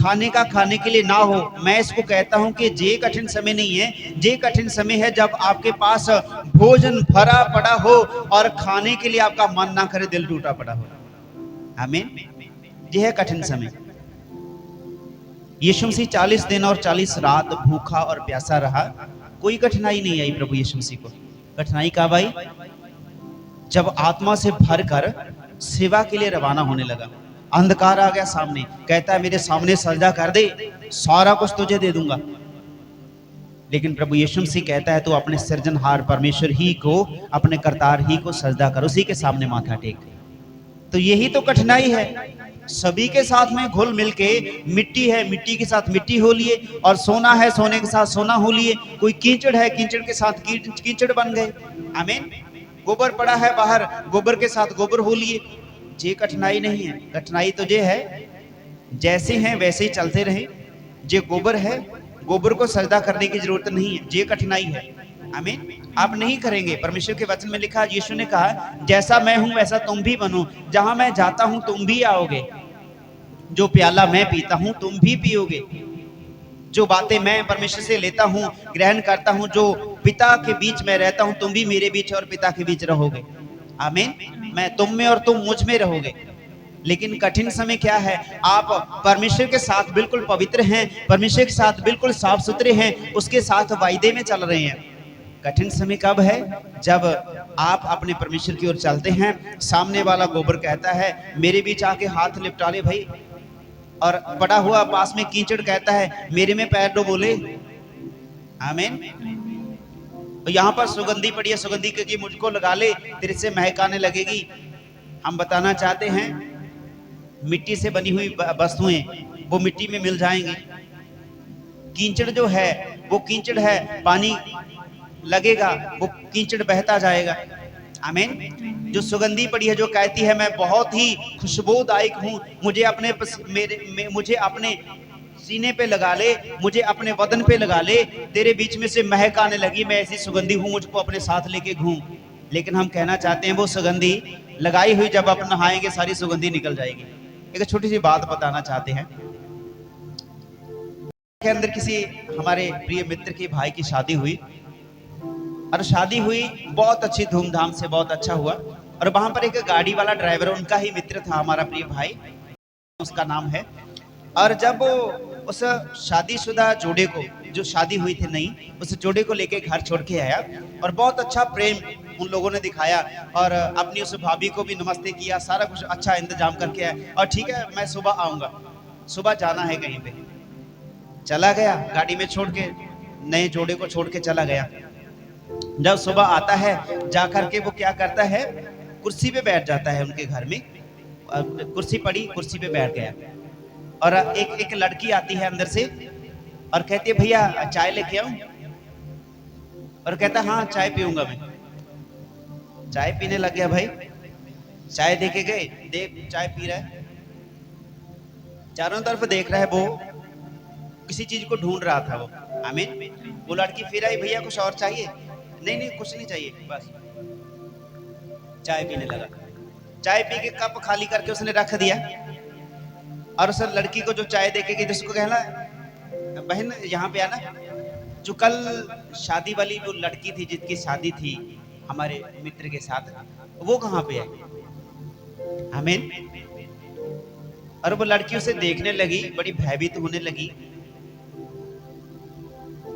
खाने के लिए ना हो। मैं इसको कहता हूं कि ये कठिन समय नहीं है, ये कठिन समय है जब आपके पास भोजन भरा पड़ा हो और खाने के लिए आपका मन ना करे, दिल टूटा पड़ा हो। आमीन। यह है कठिन समय। यीशु मसीह 40 दिन और 40 रात भूखा और प्यासा रहा, कोई कठिनाई नहीं आई प्रभु यीशु मसीह को। कठिनाई कब आई? जब आत्मा से भरकर सेवा के लिए रवाना होने लगा। अंधकार आ गया सामने, कहता है मेरे सामने सजदा कर दे, सारा कुछ तुझे दे दूंगा। लेकिन प्रभु यीशु मसीह कहता है तू अपने सृजनहार परमेश्वर ही को, अपने करतार ही को सजदा कर, उसी के सामने माथा टेक। तो यही तो कठिनाई है। सभी के साथ में घुल मिल के, मिट्टी है मिट्टी के साथ मिट्टी हो लिए, और सोना है सोने के साथ सोना हो लिए, कोई कीचड़ है कीचड़ के साथ कीचड़ बन गए। आमीन। गोबर पड़ा है बाहर, गोबर के साथ गोबर हो लिए। ये कठिनाई नहीं है। कठिनाई तो ये है जैसे हैं वैसे ही चलते रहे। ये गोबर है, गोबर को सजदा करने की जरूरत नहीं है, ये कठिनाई है। आमीन। आप नहीं करेंगे। परमेश्वर के वचन में लिखा, यीशु ने कहा जैसा मैं हूं वैसा तुम भी बनो, जहां मैं जाता हूं तुम भी आओगे, जो प्याला मैं पीता हूं तुम भी पियोगे, जो बातें मैं परमेश्वर से लेता हूं, ग्रहण करता हूं, जो पिता के बीच में रहता हूं, तुम भी मेरे बीच और पिता के बीच रहोगे। आमीन। मैं तुम में और तुम मुझ में रहोगे। लेकिन कठिन समय क्या है? आप परमेश्वर के साथ बिल्कुल पवित्र हैं, परमेश्वर के साथ बिल्कुल साफ सुथरे हैं, उसके साथ वायदे में चल रहे हैं। कठिन समय कब है? जब आप अपने परमेश्वर की ओर चलते हैं, सामने वाला गोबर कहता है मेरे बीच आके हाथ लिपटा ले भाई, और पड़ा हुआ पास में कीचड़ कहता है मेरे में पैर डुबोले। आमीन। यहाँ पर सुगंधी पड़ी है, सुगंधी की मुझको लगा ले, तेरे से महक आने लगेगी। हम बताना चाहते हैं मिट्टी से बनी हुई वस्तुएं वो मिट्टी में मिल जाएंगी। कीचड़ जो है वो कीचड़ है, पानी लगेगा वो कीचड़ बहता जाएगा। आमीन। जो सुगंधी पड़ी है जो कहती है मैं बहुत ही खुशबूदायक हूं, मुझे अपने मुझे अपने सीने पे लगा ले, मुझे अपने बदन पे लगा ले, तेरे बीच में से महक आने लगी, मैं ऐसी सुगंधी हूं, मुझको अपने साथ लेके घूम। लेकिन हम कहना चाहते हैं वो सुगंधी लगाई हुई जब आप नहाएंगे सारी सुगंधी निकल जाएगी। एक छोटी सी बात बताना चाहते हैं के अंदर किसी हमारे प्रिय मित्र की भाई की शादी हुई और शादी हुई बहुत अच्छी धूमधाम से, बहुत अच्छा हुआ। और वहां पर एक गाड़ी वाला ड्राइवर उनका ही मित्र था, हमारा प्रिय भाई उसका नाम है। और जब उस शादीशुदा जोड़े को, जो शादी हुई थी नई, उस जोड़े को लेके घर छोड़ के आया और बहुत अच्छा प्रेम उन लोगों ने दिखाया और अपनी उस भाभी को भी नमस्ते किया, सारा कुछ अच्छा इंतजाम करके आया। और ठीक है मैं सुबह आऊंगा, सुबह जाना है कहीं पे, चला गया गाड़ी में छोड़ के, नए जोड़े को छोड़ के चला गया। जब सुबह आता है जाकर के वो क्या करता है, कुर्सी पे बैठ जाता है उनके घर में, कुर्सी पड़ी, कुर्सी पे बैठ गया। और एक लड़की आती है अंदर से और कहती है भैया चाय लेके आऊं? और कहता हाँ चाय पीऊंगा मैं। चाय पीने लग गया भाई, चाय देके गए, देख चाय पी रहा है, चारों तरफ देख रहा है, वो किसी चीज को ढूंढ रहा था वो। आमीन। वो लड़की फिर आई, भैया कुछ और चाहिए? नहीं नहीं कुछ नहीं चाहिए, बस चाय पीने लगा। चाय पी के कप खाली करके उसने रख दिया और उस लड़की को जो चाय देके गई जिसको कहना बहन यहाँ पे आना, जो कल शादी वाली वो लड़की थी जिसकी शादी थी हमारे मित्र के साथ, वो कहाँ पे आई? आमीन। और वो लड़की उसे देखने लगी, बड़ी भयभीत होने लगी।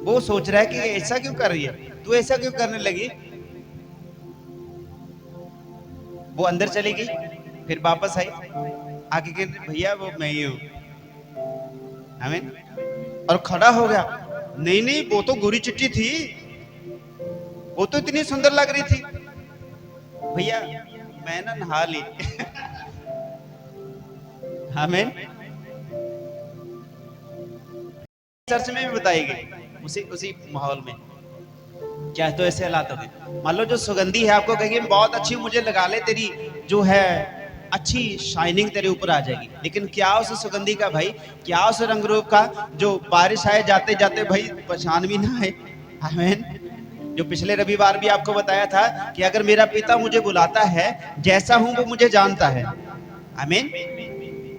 वो सोच रहा है कि ऐसा क्यों कर रही है, तू ऐसा क्यों करने लगी? वो अंदर चली गई, फिर वापस आई, आके कहते भैया वो मैं ही हूं। आमीन। और खड़ा हो गया, नहीं नहीं वो तो गोरी चिट्टी थी, वो तो इतनी सुंदर लग रही थी। भैया मैं ना नहा ली। आमीन। चर्च में भी बताएगी उसी माहौल में क्या तो ऐसे हालात हो गए। मान लो जो सुगंधी है आपको कहेगी बहुत अच्छी, मुझे लगा ले, तेरी जो है अच्छी शाइनिंग तेरे ऊपर आ जाएगी। लेकिन क्या उस सुगंधी का भाई, क्या उस रंग रूप का जो बारिश आए जाते जाते भाई पहचान भी ना आए। आमीन। जो पिछले रविवार भी आपको बताया था कि अगर मेरा पिता मुझे बुलाता है, जैसा हूं वो मुझे जानता है। आमीन।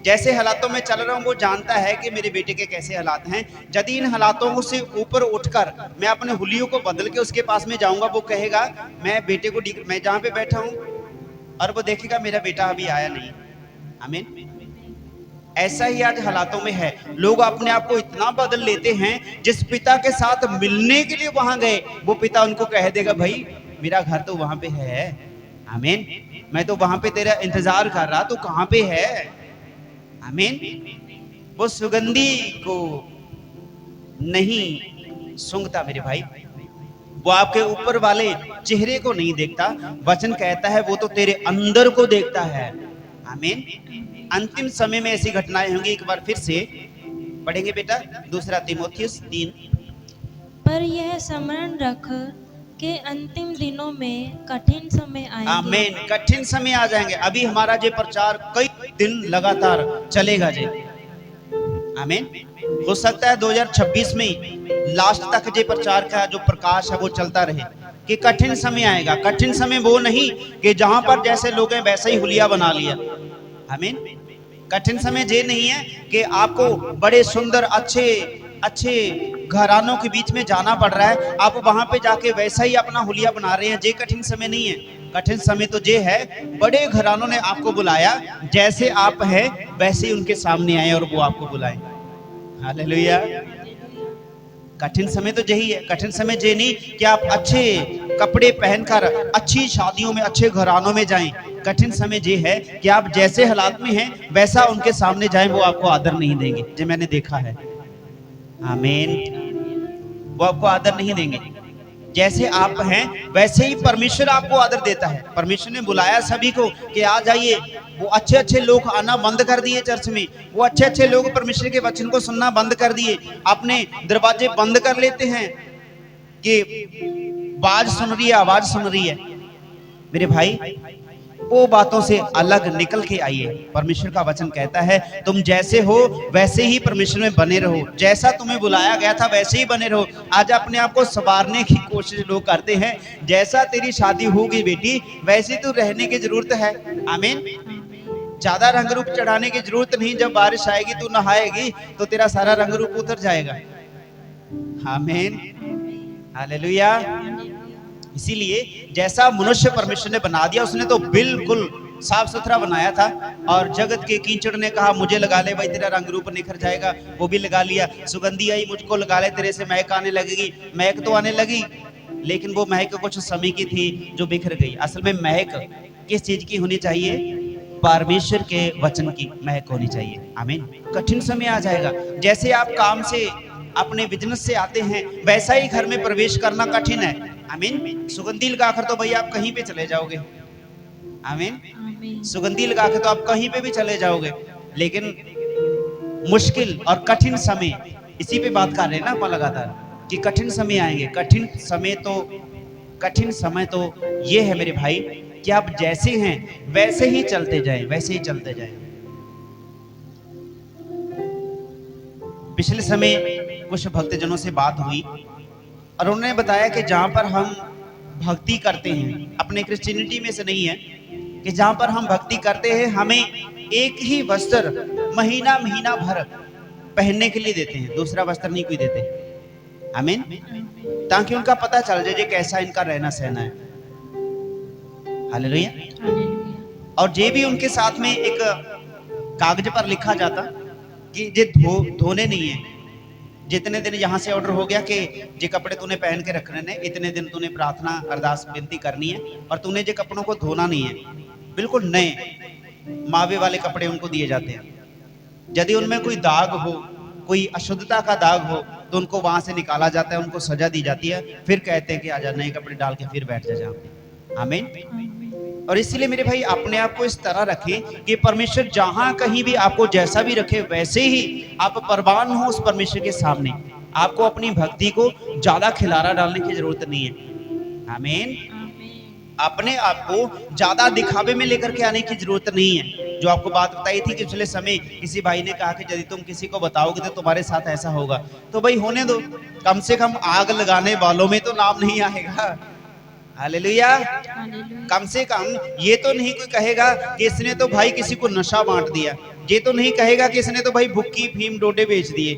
जैसे हालातों में चल रहा हूं वो जानता है कि मेरे बेटे के कैसे हालात हैं। यदि इन हालातों से ऊपर उठकर मैं अपने हुलियों को बदल के उसके पास में जाऊंगा, वो कहेगा मैं बेटे को मैं जहां पे बैठा हूं, और वो देखेगा मेरा बेटा अभी आया नहीं। आमीन। ऐसा ही आज हालातों में है, लोग अपने आप को इतना बदल लेते हैं, जिस पिता के साथ मिलने के लिए वहां गए वो पिता उनको कह देगा भाई मेरा घर तो वहां पे है। आमीन। मैं तो वहां पे तेरा इंतजार कर रहा, तू कहां पे है? आमीन। वो सुगंधी को नहीं सूंघता मेरे भाई, वो आपके ऊपर वाले चेहरे को नहीं देखता। वचन कहता है वो तो तेरे अंदर को देखता है। आमीन। अंतिम समय में ऐसी घटनाएं होंगी, एक बार फिर से पढ़ेंगे बेटा, दूसरा तीमुथियुस 3। पर यह स्मरण रख के अंतिम दिनों में कठिन समय आएंगे। आमीन। कठिन समय आ जाएंगे। अभी हमारा ये प्रचार कई दिन लगातार चलेगा जी। आमीन। हो सकता है 2026 में लास्ट तक ये प्रचार का जो प्रकाश है वो चलता रहे, कि कठिन समय आएगा। कठिन समय वो नहीं कि जहां पर जैसे लोग हैं वैसे ही हुलिया बना लिया। आमीन। कठिन समय ये नहीं है कि आपको बड़े सुंदर अच्छे घरानों के बीच में जाना पड़ रहा है, आप वहां पे जाके वैसा ही अपना हुलिया बना रहे हैं। ये कठिन समय नहीं है। कठिन समय तो ये है बड़े घरानों ने आपको बुलाया, जैसे आप हैं वैसे ही उनके सामने आए और वो आपको बुलाएं। हालेलुया। कठिन समय तो यही है। कठिन समय ये नहीं कि आप अच्छे कपड़े पहनकर अच्छी शादियों में अच्छे घरानों में जाएं। कठिन समय ये है कि आप जैसे हालात में हैं वैसा उनके सामने जाएं, वो आपको आदर नहीं देंगे। जो मैंने देखा है, आमीन, वो आपको आदर नहीं देंगे। जैसे आप हैं वैसे ही परमेश्वर आपको आदर देता है। परमेश्वर ने बुलाया सभी को कि आ जाइए। वो अच्छे अच्छे लोग आना बंद कर दिए चर्च में, वो अच्छे अच्छे लोग परमेश्वर के वचन को सुनना बंद कर दिए, अपने दरवाजे बंद कर लेते हैं कि आवाज सुन रही है, आवाज सुन रही है। मेरे भाई, वो बातों से अलग निकल के आइए। परमेश्वर का वचन कहता है तुम जैसे हो वैसे ही परमेश्वर में बने रहो, जैसा तुम्हें बुलाया गया था वैसे ही बने रहो। आज अपने आप को संवारने की कोशिश लोग करते हैं, जैसा तेरी शादी होगी बेटी वैसे तू रहने की जरूरत है। आमीन। ज्यादा रंग रूप चढ़ाने की जरूरत नहीं, जब बारिश आएगी तू नहाएगी तो तेरा सारा रंग रूप उतर जाएगा। आमीन, हालेलुया। इसीलिए जैसा मनुष्य परमेश्वर ने बना दिया, उसने तो बिल्कुल साफ सुथरा बनाया था। और जगत के कीचड़ ने कहा मुझे लगा ले भाई, तेरा रंग रूप निखर जाएगा, वो भी लगा लिया। सुगंधी आई, मुझको लगा ले, तेरे से महक आने लगेगी। महक तो आने लगी, लेकिन वो महक कुछ समय की थी जो बिखर गई। असल में महक किस चीज की होनी चाहिए? परमेश्वर के वचन की महक होनी चाहिए। आमीन। कठिन समय आ जाएगा, जैसे आप काम से अपने बिजनेस से आते हैं वैसा ही घर में प्रवेश करना कठिन है। आमीन। सुगंधी लगाकर तो भाई आप कहीं पे चले जाओगे। आमीन। सुगंधी लगाकर तो आप कहीं पे भी चले जाओगे, लेकिन मुश्किल और कठिन समय, इसी पे बात कर रहे हैं ना अपन लगातार कि कठिन समय आएंगे। कठिन समय तो ये है मेरे भाई कि आप जैसे हैं वैसे ही चलते जाएं, वैसे ही चलते जाएं। पिछले समय कुछ भक्तजनों से बात हुई और उन्होंने बताया कि जहां पर हम भक्ति करते हैं, अपने क्रिश्चियनिटी में से नहीं है, कि जहां पर हम भक्ति करते हैं हमें एक ही वस्त्र महीना महीना भर पहनने के लिए देते हैं, दूसरा वस्त्र नहीं कोई देते। आमीन। ताकि उनका पता चल जाए कैसा इनका रहना सहना है। हालेलुया। और ये भी उनके साथ में एक कागज पर लिखा जाता कि ये धोने नहीं है। जितने दिन यहाँ से ऑर्डर हो गया कि जे कपड़े तूने पहन के रखने ने, इतने दिन तूने प्रार्थना अरदास विनती करनी है और तूने जे कपड़ों को धोना नहीं है। बिल्कुल नए मावे वाले कपड़े उनको दिए जाते हैं। यदि उनमें कोई दाग हो, कोई अशुद्धता का दाग हो, तो उनको वहां से निकाला जाता है, उनको सजा दी जाती है, फिर कहते हैं कि आजा नए कपड़े डाल के फिर बैठ जा। आमीन। और इसलिए मेरे भाई अपने आप को इस तरह रखें कि परमेश्वर जहां कहीं भी आपको जैसा भी रखे वैसे ही आप परवान हो उस परमेश्वर के सामने। आपको अपनी भक्ति को ज्यादा खिलारा डालने की जरूरत नहीं है। आमीन। अपने आप को ज्यादा दिखावे में लेकर के आने की जरूरत नहीं है। जो आपको बात बताई थी कि पिछले समय किसी भाई ने कहा कि यदि तुम किसी को बताओगे तो तुम्हारे साथ ऐसा होगा, तो भाई होने दो, कम से कम आग लगाने वालों में तो नाम नहीं आएगा। हालेलुया। कम से कम ये तो नहीं कोई कहेगा कि इसने तो भाई किसी को नशा बांट दिया, ये तो नहीं कहेगा कि इसने तो भाई भुक्की फीम डोडे बेच दिए,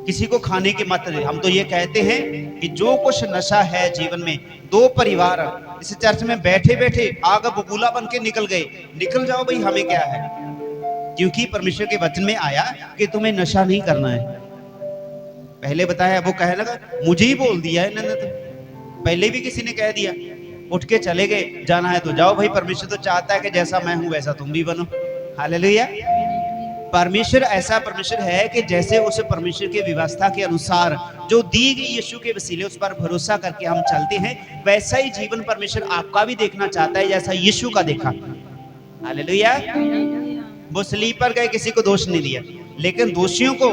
किसी को खाने की मत दे। हम तो ये कहते हैं कि जो कुछ नशा है जीवन में, दो परिवार इस चर्च में बैठे बैठे आग बबूला बन के निकल गए, निकल जाओ भाई, हमें क्या है। क्योंकि परमेश्वर के वचन में आया कि तुम्हें नशा नहीं करना है। पहले बताया, वो कहने लगा मुझे ही बोल दिया है इन्होंने, तो पहले भी किसी ने कह दिया, उठ के चले गए। जाना है तो जाओ भाई, परमेश्वर तो चाहता है कि जैसा मैं हूं वैसा तुम भी बनो। हालेलुया। परमेश्वर ऐसा परमेश्वर है कि जैसे उस परमेश्वर की व्यवस्था के अनुसार जो दी गई यीशु के वसीले उस पर भरोसा करके हम चलते हैं, वैसा ही जीवन परमेश्वर आपका भी देखना चाहता है जैसा यीशु का देखा। हालेलुया। वो सलीब पर गए, किसी को दोष नहीं दिया, लेकिन दोषियों को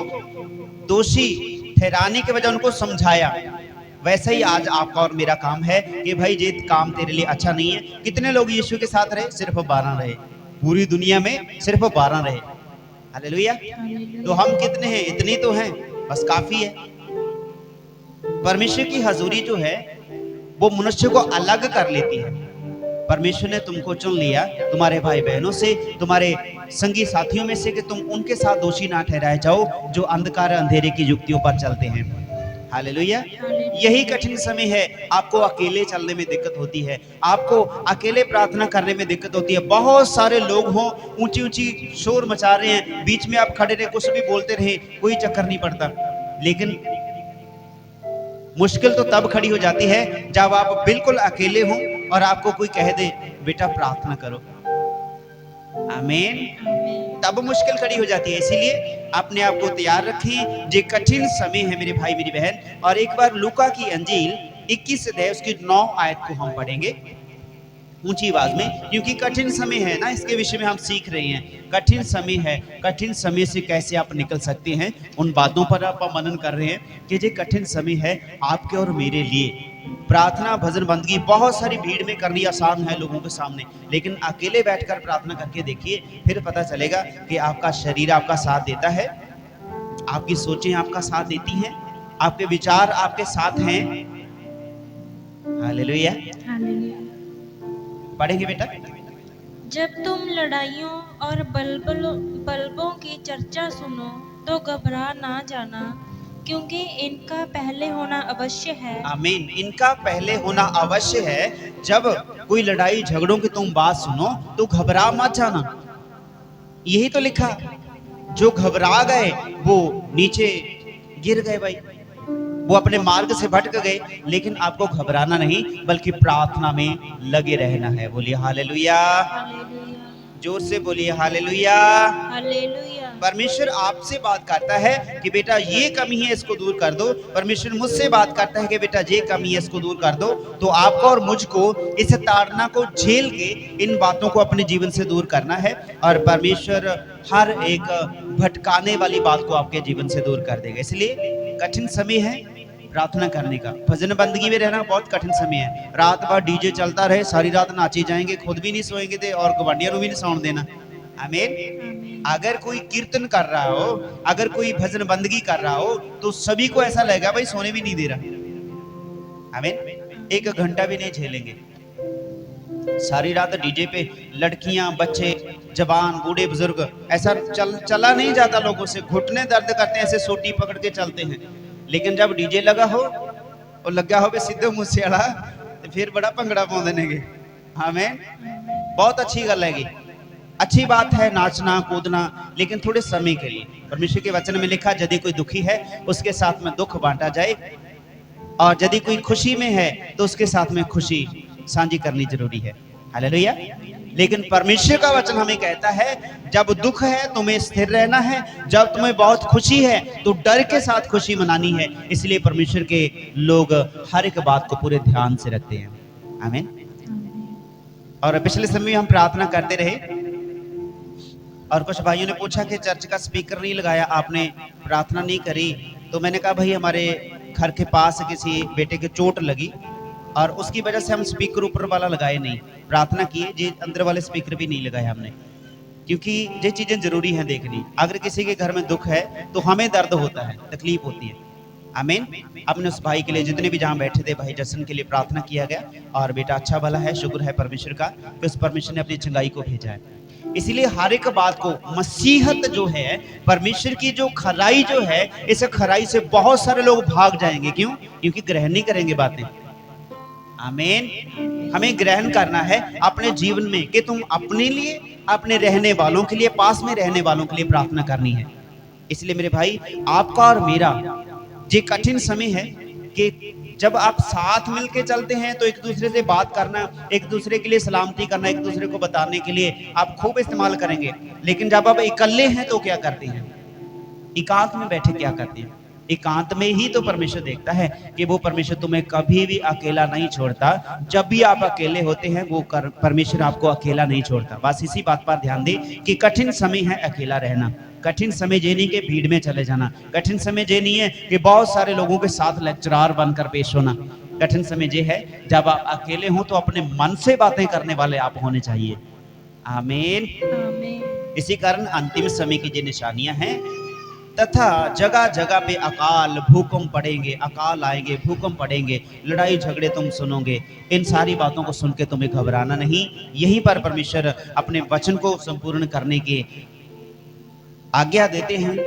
दोषी ठहराने के बजाय उनको समझाया। वैसा ही आज आपका और मेरा काम है कि भाई ये काम तेरे लिए अच्छा नहीं है। कितने लोग यीशु के साथ रहे? सिर्फ 12 रहे, पूरी दुनिया में सिर्फ 12 रहे। हालेलुया। तो हम कितने हैं? इतनी तो हैं, बस काफी है। परमेश्वर की हजूरी जो है वो मनुष्य को अलग कर लेती है। परमेश्वर ने तुमको चुन लिया तुम्हारे भाई बहनों से, तुम्हारे संगी साथियों में से, कि तुम उनके साथ दोषी ना ठहराए जाओ जो अंधकार अंधेरे की युक्तियों पर चलते हैं। हालेलुया। यही कठिन समय है। आपको अकेले चलने में दिक्कत होती है, आपको अकेले प्रार्थना करने में दिक्कत होती है। बहुत सारे लोग हों, ऊंची ऊंची शोर मचा रहे हैं, बीच में आप खड़े रहे, कुछ भी बोलते रहे, कोई चक्कर नहीं पड़ता। लेकिन मुश्किल तो तब खड़ी हो जाती है जब आप बिल्कुल अकेले हों और आपको कोई कह दे बेटा प्रार्थना करो, आमीन, आमीन। तब मुश्किल खड़ी हो जाती है। इसीलिए अपने आप को तैयार रखें, ये कठिन समय है मेरे भाई मेरी बहन। और एक बार लूका की अंजील 21 अध्याय उसकी 9 आयत को हम पढ़ेंगे ऊंची आवाज में, क्योंकि कठिन समय है ना, इसके विषय में हम सीख रहे हैं। कठिन समय है, कठिन समय से कैसे आप निकल सकते हैं, उन बातों पर आप मनन कर रहे हैं कि ये कठिन समय है आपके और मेरे लिए। प्रार्थना भजन बंदगी बहुत सारी भीड़ में करनी आसान है लोगों के सामने, लेकिन अकेले बैठकर प्रार्थना करके देखिए, फिर पता चलेगा कि आपका शरीर आपका साथ देता है, आपकी सोचें आपका साथ देती हैं, आपके विचार आपके साथ हैं। हालेलुया। हालेलुया। पढ़ेंगे बेटा। जब तुम लड़ाइयों और बल्बों की चर्चा सुनो तो घबरा ना जाना, क्योंकि इनका पहले होना अवश्य है। आमीन, इनका पहले होना अवश्य है। जब कोई लड़ाई झगड़ों की तुम बात सुनो तो घबरा मत जाना, यही तो लिखा, जो घबरा गए वो नीचे गिर गए भाई, वो अपने मार्ग से भटक गए। लेकिन आपको घबराना नहीं, बल्कि प्रार्थना में लगे रहना है। बोलिए हालेलुया, हालेलुया। जोर से बोलिए हालेलुया। हालेलुया। परमेश्वर आपसे बात करता है कि बेटा ये कमी है इसको दूर कर दो। परमेश्वर मुझसे बात करता है कि बेटा ये कमी है इसको दूर कर दो। तो आपको और मुझको इस ताड़ना को झेल के इन बातों को अपने जीवन से दूर करना है, और परमेश्वर हर एक भटकाने वाली बात को आपके जीवन से दूर कर देगा। इसलिए कठिन समय है प्रार्थना करने का, भजन बंदगी में रहना बहुत कठिन समय है। रात भर डीजे चलता रहे, सारी रात नाचे जाएंगे, खुद भी नहीं सोएंगे थे और गवांडियों को भी नहीं सौन देना। आमीन। अगर कोई कीर्तन कर रहा हो, अगर कोई भजन बंदगी कर रहा हो, तो सभी को ऐसा लगेगा भाई सोने भी नहीं दे रहा। आमीन। 1 घंटा भी नहीं झेलेंगे। सारी रात डीजे पे लड़कियां, बच्चे, जवान, बूढ़े, बुजुर्ग, ऐसा चला नहीं जाता लोगों से, घुटने दर्द करते हैं, ऐसे सोटी पकड़ के चलते हैं। लेकिन जब डीजे लगा हो और लगा हो सीधे मूसे वाला, तो फिर बड़ा भंगड़ा पाउंदे नेगे। आमीन। बहुत अच्छी गल हैगी, अच्छी बात है नाचना कूदना, लेकिन थोड़े समय के लिए। परमेश्वर के वचन में लिखा, यदि कोई दुखी है उसके साथ में दुख बांटा जाए, और यदि कोई खुशी में है तो उसके साथ में खुशी साझी करनी जरूरी है। हालेलुया। लेकिन परमेश्वर का वचन हमें कहता है, जब दुख है तुम्हें स्थिर रहना है, जब तुम्हें बहुत खुशी है तो डर के साथ खुशी मनानी है। इसलिए परमेश्वर के लोग हर एक बात को पूरे ध्यान से रखते हैं। आमीन। और पिछले समय में हम प्रार्थना करते रहे, और कुछ भाइयों ने पूछा कि चर्च का स्पीकर नहीं लगाया, आपने प्रार्थना नहीं करी। तो मैंने कहा भाई हमारे घर के पास किसी बेटे के चोट लगी, और उसकी वजह से हम स्पीकर ऊपर वाला लगाए नहीं, प्रार्थना किए, ये अंदर वाले स्पीकर भी नहीं लगाए हमने, क्योंकि ये चीजें जरूरी हैं देखनी। अगर किसी के घर में दुख है तो हमें दर्द होता है, तकलीफ होती है। आमीन। अपने उस भाई के लिए, जितने भी जहाँ बैठे थे, भाई जसन के लिए प्रार्थना किया गया, और बेटा अच्छा भला है, शुक्र है परमेश्वर का कि उस परमेश्वर ने अपनी चंगाई को भेजा है। इसीलिए हर एक बात को, मसीहत जो है, परमेश्वर की जो खराई जो है, इस खराई से बहुत सारे लोग भाग जाएंगे। क्यों? क्योंकि ग्रहण नहीं करेंगे बातें। आमीन। हमें ग्रहण करना है अपने जीवन में कि तुम अपने लिए, अपने रहने वालों के लिए, पास में रहने वालों के लिए प्रार्थना करनी है। इसलिए मेरे भाई, आपका और मेरा ये कठिन समय है कि जब आप साथ मिलके चलते हैं तो एक दूसरे से बात करना, एक दूसरे के लिए सलामती करना, एक दूसरे को बताने के लिए आप खूब इस्तेमाल करेंगे। लेकिन जब आप इकल्ले हैं तो क्या करते हैं? एकांत में बैठे क्या करते हैं? एकांत में ही तो परमेश्वर देखता है कि वो परमेश्वर तुम्हें कभी भी अकेला नहीं छोड़ता। जब भी आप अकेले होते हैं वो परमेश्वर आपको अकेला नहीं छोड़ता। बस इसी बात पर ध्यान दें कि कठिन समय है अकेला रहना, कठिन समय ये नहीं कि भीड़ में चले जाना, कठिन समय ये नहीं है कि बहुत सारे लोगों के साथ लेक्चरार बनकर पेश होना। कठिन समय ये है जब आप अकेले हो तो अपने मन से बातें करने वाले आप होने चाहिए। आमीन। आमीन। इसी कारण अंतिम समय की जो निशानियां हैं, तथा जगह जगह पे अकाल भूकंप पड़ेंगे, अकाल आएंगे, भूकंप पड़ेंगे, लड़ाई झगड़े तुम सुनोगे। इन सारी बातों को सुन के तुम्हें घबराना नहीं। यहीं पर परमेश्वर अपने वचन को संपूर्ण करने की आज्ञा देते हैं।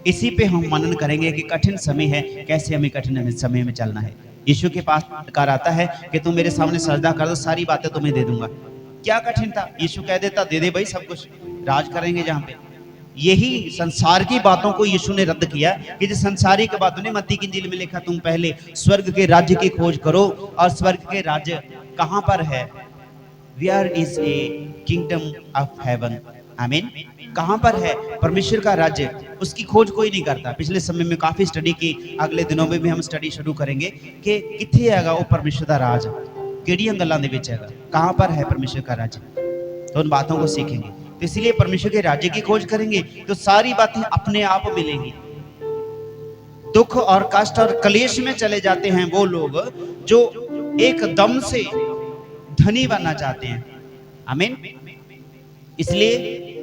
इसी पे हम मनन करेंगे कि कठिन समय है, कैसे हमें कठिन समय में चलना है। यीशु के पास पुकार आता है कि तुम मेरे सामने सजदा कर दो, सारी बातें तुम्हें दे दूंगा। क्या कठिन था? यीशु कह देता, दे दे भाई, सब कुछ राज करेंगे जहाँ पे। यही संसार की बातों को यीशु ने रद्द किया कि जो संसारी की बातों ने, मत्ती की इंजील में लिखा, तुम पहले स्वर्ग के राज्य की खोज करो और स्वर्ग के राज्य कहाँ पर है? Where is a kingdom of heaven? आमीन। कहाँ पर है परमेश्वर का राज्य? उसकी खोज कोई नहीं करता। पिछले समय में काफी स्टडी की, अगले दिनों में भी हम स्टडी शुरू करेंगे कि किथे हैगा वो परमेश्वर का राज, किहड़ियां गल्लां दे विच हैगा, कहाँ पर है परमेश्वर का राज्य। तो उन बातों को सीखेंगे। तो इसलिए परमेश्वर के राज्य की खोज करेंगे तो सारी बातें अपने आप मिलेंगी। दुख और कष्ट और कलेश में चले जाते हैं वो लोग जो एकदम से धनी बनना चाहते हैं। आमीन। इसलिए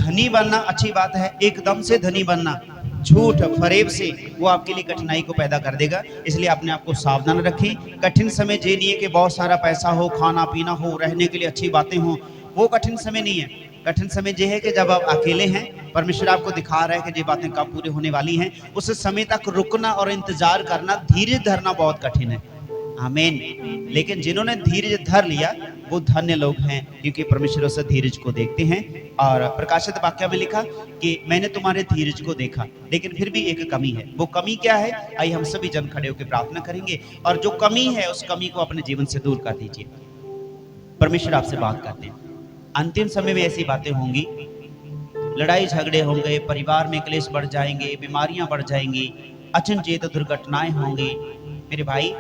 धनी बनना अच्छी बात है, एकदम से धनी बनना झूठ फरेब से वो आपके लिए कठिनाई को पैदा कर देगा। इसलिए अपने आप को सावधान रखें। कठिन समय ये नहीं है कि बहुत सारा पैसा हो, खाना पीना हो, रहने के लिए अच्छी बातें हो, वो कठिन समय नहीं है। कठिन समय ये है कि जब आप अकेले हैं, परमेश्वर आपको दिखा रहा है कि ये बातें कब पूरी होने वाली हैं, उस समय तक रुकना और इंतजार करना, धीरे धरना बहुत कठिन है। आमीन। लेकिन जिन्होंने धीरज धर लिया वो धन्य लोग हैं, क्योंकि परमेश्वर उस धीरज को देखते हैं। और प्रकाशित वाक्य में लिखा कि मैंने तुम्हारे धीरज को देखा, लेकिन फिर भी एक कमी है। वो कमी क्या है? आइए हम सभी जन खड़े होकर प्रार्थना करेंगे और जो कमी है उस कमी को अपने जीवन से दूर कर दीजिए। परमेश्वर आपसे बात करते हैं। अंतिम समय में ऐसी बातें होंगी, लड़ाई झगड़े होंगे, परिवार में क्लेश बढ़ जाएंगे, बीमारियां बढ़ जाएंगी, अचनचेत दुर्घटनाएं होंगी। मेरे भाई,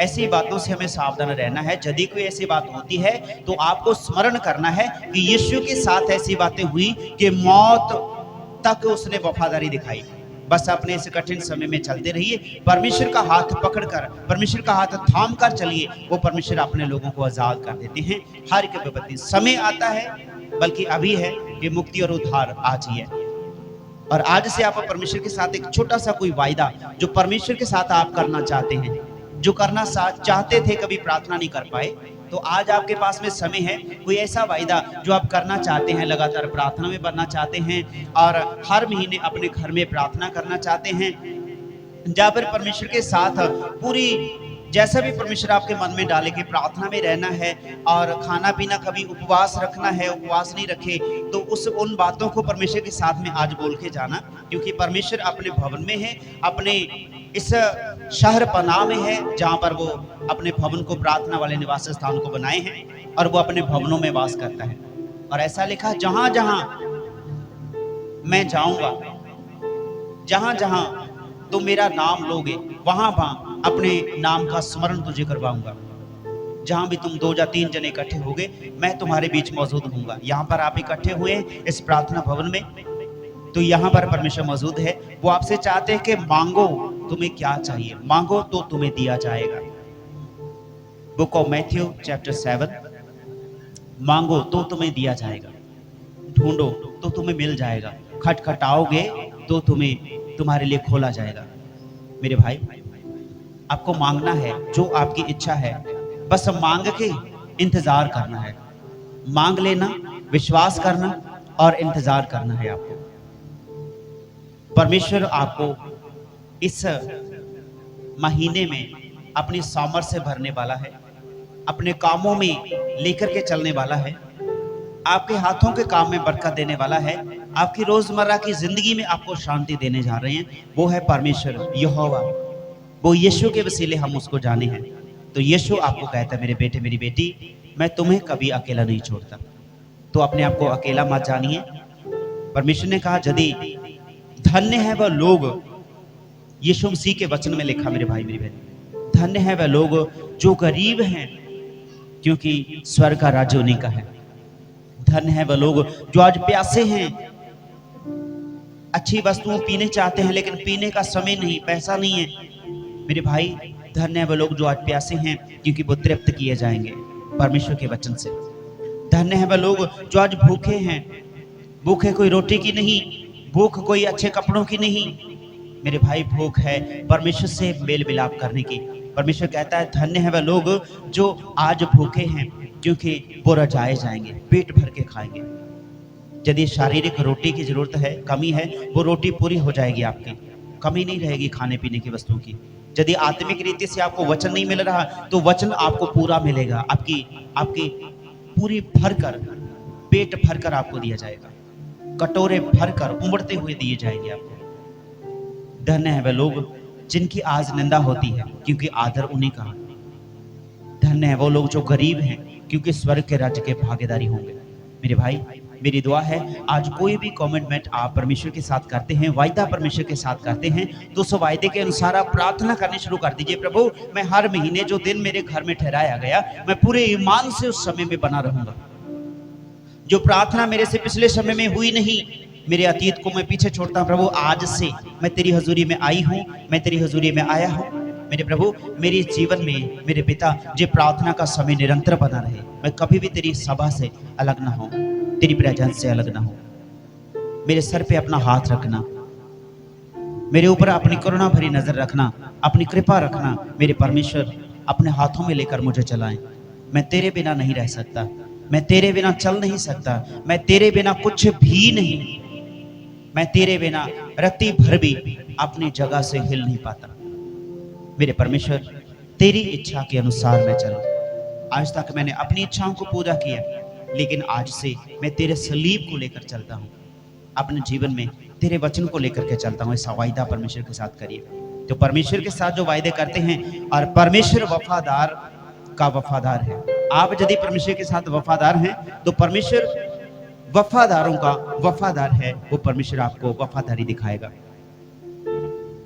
ऐसी बातों से हमें सावधान रहना है। यदि कोई ऐसी बात होती है तो आपको स्मरण करना है कि यीशु के साथ ऐसी बातें हुई कि मौत तक उसने वफादारी दिखाई। बस अपने इस कठिन समय में चलते रहिए, परमेश्वर का हाथ पकड़कर, परमेश्वर का हाथ थाम कर चलिए। वो परमेश्वर अपने लोगों को आजाद कर देते हैं। हर एक विपत्ति समय आता है, बल्कि अभी है कि मुक्ति और उद्धार आज ही है। और आज से आप परमेश्वर के साथ एक छोटा सा कोई वायदा जो परमेश्वर के साथ आप करना चाहते हैं, जो करना चाहते थे, कभी प्रार्थना नहीं कर पाए, तो आज आपके पास में समय है। कोई ऐसा वायदा जो आप करना चाहते हैं, लगातार प्रार्थना में बनना चाहते हैं और हर महीने अपने घर में प्रार्थना करना चाहते हैं, जहाँ पर परमेश्वर के साथ पूरी, जैसा भी परमेश्वर आपके मन में डाले कि प्रार्थना में रहना है और खाना पीना, कभी उपवास रखना है, उपवास नहीं रखे तो उन बातों को परमेश्वर के साथ में आज बोल के जाना। क्योंकि परमेश्वर अपने भवन में है, अपने इस शहर पनाह में है, जहाँ पर वो अपने भवन को, प्रार्थना वाले निवास स्थान को बनाए हैं और वो अपने भवनों में वास करता है। और ऐसा लिखा, जहां जहां मैं जाऊंगा, जहां जहां तुम मेरा नाम लोगे, वहां वहां अपने नाम का स्मरण तुझे करवाऊंगा। जहां भी तुम 2 या 3 जने इकट्ठे होगे, मैं तुम्हारे बीच मौजूद हूंगा। यहाँ पर आप इकट्ठे हुए इस प्रार्थना भवन में, तो यहाँ पर परमेश्वर मौजूद है। वो आपसे चाहते हैं कि मांगो, तुम्हें क्या चाहिए, मांगो तो तुम्हें दिया जाएगा। बुक ऑफ मैथ्यू चैप्टर 7, मांगो तो तुम्हें दिया जाएगा, ढूंढो तो तुम्हें मिल जाएगा, खटखटाओगे तो तुम्हारे लिए खोला जाएगा। मेरे भाई, आपको मांगना है जो आपकी इच्छा है, बस मांग के इंतजार करना है। मांग लेना, विश्वास करना और इंतजार करना है आपको। परमेश्वर आपको इस महीने में अपनी सामर्थ्य से भरने वाला है, अपने कामों में लेकर के चलने वाला है, आपके हाथों के काम में बरकत देने वाला है, आपकी रोजमर्रा की जिंदगी में आपको शांति देने जा रहे हैं। वो है परमेश्वर यहोवा, वो यीशु के वसीले हम उसको जाने हैं। तो यीशु आपको कहता है, मेरे बेटे मेरी बेटी, मैं तुम्हें कभी अकेला नहीं छोड़ता। तो अपने आप को अकेला मत जानिए। परमेश्वर ने कहा, यदि धन्य है वह लोग, यीशु मसीह के वचन में लिखा मेरे भाई मेरी बहन, धन्य है वह लोग जो गरीब हैं, क्योंकि स्वर्ग का राज्य उन्हीं का है। धन्य है वह लोग जो आज प्यासे हैं, अच्छी वस्तुएं पीने चाहते हैं लेकिन पीने का समय नहीं, पैसा नहीं है। मेरे भाई, धन्य है वह लोग जो आज प्यासे हैं, क्योंकि वो तृप्त किए जाएंगे परमेश्वर के वचन से। धन्य है वह लोग जो आज भूखे हैं, भूखे कोई रोटी की नहीं, भूख कोई अच्छे कपड़ों की नहीं। मेरे भाई, भूख है परमेश्वर से मेल मिलाप करने की। परमेश्वर कहता है, धन्य है वह लोग जो आज भूखे हैं, क्योंकि वो रजाए जाएंगे, पेट भर के खाएंगे। यदि शारीरिक रोटी की जरूरत है, कमी है, वो रोटी पूरी हो जाएगी, आपकी कमी नहीं रहेगी खाने पीने की वस्तुओं की। यदि आत्मिक रीति से आपको वचन नहीं मिल रहा, तो वचन आपको पूरा मिलेगा, आपकी पूरी भरकर, पेट भरकर आपको दिया जाएगा, कटोरे भरकर उमड़ते हुए दिए जाएंगे आपको। धन्य है वह लोग जिनकी आज निंदा होती है, क्योंकि आदर उन्हीं का। धन्य है वो लोग जो गरीब हैं, क्योंकि स्वर्ग के राज्य के भागीदारी होंगे। मेरे भाई, मेरी दुआ है आज कोई भी कमिटमेंट आप परमेश्वर के साथ करते हैं, वायदा परमेश्वर के साथ करते हैं, तो उस वायदे के अनुसार आप प्रार्थना करनी शुरू कर दीजिए। प्रभु, मैं हर महीने जो दिन मेरे घर में ठहराया गया, मैं पूरे ईमान से उस समय में बना रहूंगा। जो प्रार्थना मेरे से पिछले समय में हुई नहीं, मेरे अतीत को मैं पीछे छोड़ता हूं। प्रभु, आज से मैं तेरी हजूरी में आई हूं, मैं तेरी हजूरी में आया हूं। मेरे प्रभु, मेरे जीवन में मेरे पिता जो प्रार्थना का समय निरंतर बना रहे, मैं कभी भी तेरी सभा से अलग ना हो, तेरी प्रेजेंस से अलग ना हो। मेरे सर पे अपना हाथ रखना, मेरे ऊपर अपनी करुणा भरी नजर रखना, अपनी कृपा रखना। मेरे परमेश्वर, अपने हाथों में लेकर मुझे चलाएं। मैं तेरे बिना नहीं रह सकता, मैं तेरे बिना चल नहीं सकता, मैं तेरे बिना कुछ भी नहीं, मैं तेरे बिना रत्ती भर भी अपनी जगह से हिल नहीं पाता। मेरे परमेश्वर, तेरी इच्छा के अनुसार मैं चलूं। आज तक मैंने अपनी इच्छाओं को पूरा किया, लेकिन आज से मैं तेरे सलीब को लेकर चलता हूं। अपने जीवन में तेरे वचन को लेकर के चलता हूं। ऐसा वायदा परमेश्वर के साथ करिए। तो परमेश्वर के साथ जो वायदे करते हैं, और परमेश्वर वफादार का वफादार है। आप यदि परमेश्वर के साथ वफादार हैं, तो परमेश्वर वफादारों का वफादार है। वो परमेश्वर आपको वफादारी दिखाएगा।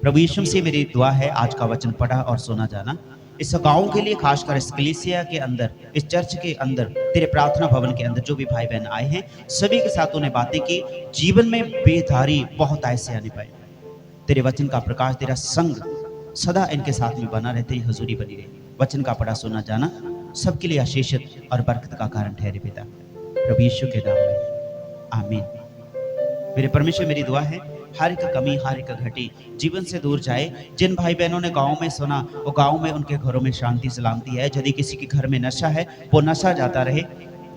प्रभु यीशु से मेरी दुआ है आज का वचन पढ़ा और सुना जाना इस गांव के लिए, खासकर इस कलीसिया के अंदर, इस चर्च के अंदर, तेरे प्रार्थना भवन के अंदर जो भी भाई बहन आए हैं, सभी के साथ उन्हें बातें की। जीवन में बेधारी बहुत ऐसे आने पाए। तेरे वचन का प्रकाश, तेरा संग सदा इनके साथ में बना रहे, तेरी हजूरी बनी रहे। वचन का पढ़ा सुना जाना सबके लिए आशीषित और बरकत का कारण ठहरे पिता, प्रभु यीशु के नाम में, आमीन। मेरे परमेश्वर, मेरी दुआ है हर एक कमी, हर एक घटी जीवन से दूर जाए। जिन भाई बहनों ने गांव में सुना, वो गांव में उनके घरों में शांति सलामती है। यदि किसी के घर में नशा है, वो नशा जाता रहे।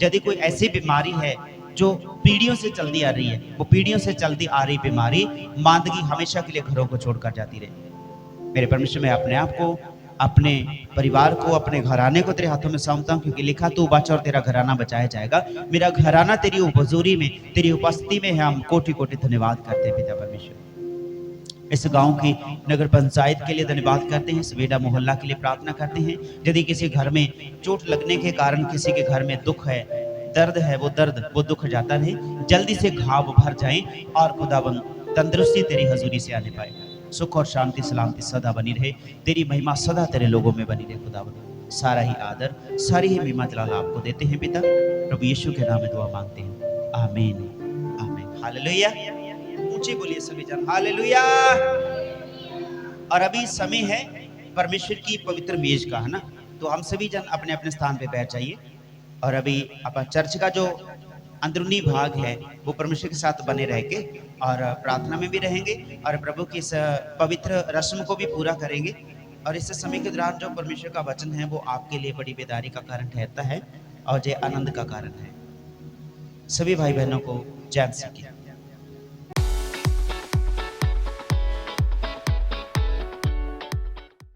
यदि कोई ऐसी बीमारी है जो पीढ़ियों से चलती आ रही है, वो पीढ़ियों से चलती आ रही बीमारी, मांदगी हमेशा के लिए घरों को छोड़कर जाती रहे। मेरे परमेश्वर, मैं अपने आप को, अपने परिवार को, अपने घराने को तेरे हाथों में सौंपता हूं, क्योंकि लिखा तू बचा और तेरा घराना बचाया जाएगा। मेरा घराना तेरी उपजूरी में, तेरी उपस्थिति में है। हम कोटि कोटि धन्यवाद करते हैं पिता परमेश्वर। इस गांव की नगर पंचायत के लिए धन्यवाद करते हैं, इस बेड़ा मोहल्ला के लिए प्रार्थना करते हैं। यदि किसी घर में चोट लगने के कारण किसी के घर में दुख है, दर्द है, वो दर्द, वो दुख जाता रहे, जल्दी से घाव भर जाए और खुदाबंद तंदुरुस्ती तेरी हजूरी से आने पाए। सुख और शांति सलामती सदा बनी रहे। तेरी महिमा सदा तेरे लोगों में बनी रहे। खुदावंद, सारा ही आदर, सारी ही महिमा जलाल आपको देते हैं पिता, प्रभु यीशु के नाम में दुआ मांगते हैं, आमीन, आमीन। हालेलुया। ऊंचे बोलिए सभी जन, हालेलुया। और अभी समय है परमेश्वर की पवित्र मेज का, है ना। तो हम सभी जन अपने अपने स्थान पे बैठ जाइए। और अभी अपन चर्च का जो अंदरूनी भाग है, वो परमेश्वर के साथ बने रह के और प्रार्थना में भी रहेंगे, और प्रभु की इस पवित्र रस्म को भी पूरा करेंगे। और इस समय के दौरान जो परमेश्वर का वचन है, वो आपके लिए बड़ी बेदारी का कारण ठहरता है और जय आनंद का कारण है। सभी भाई बहनों को जय मसीह की।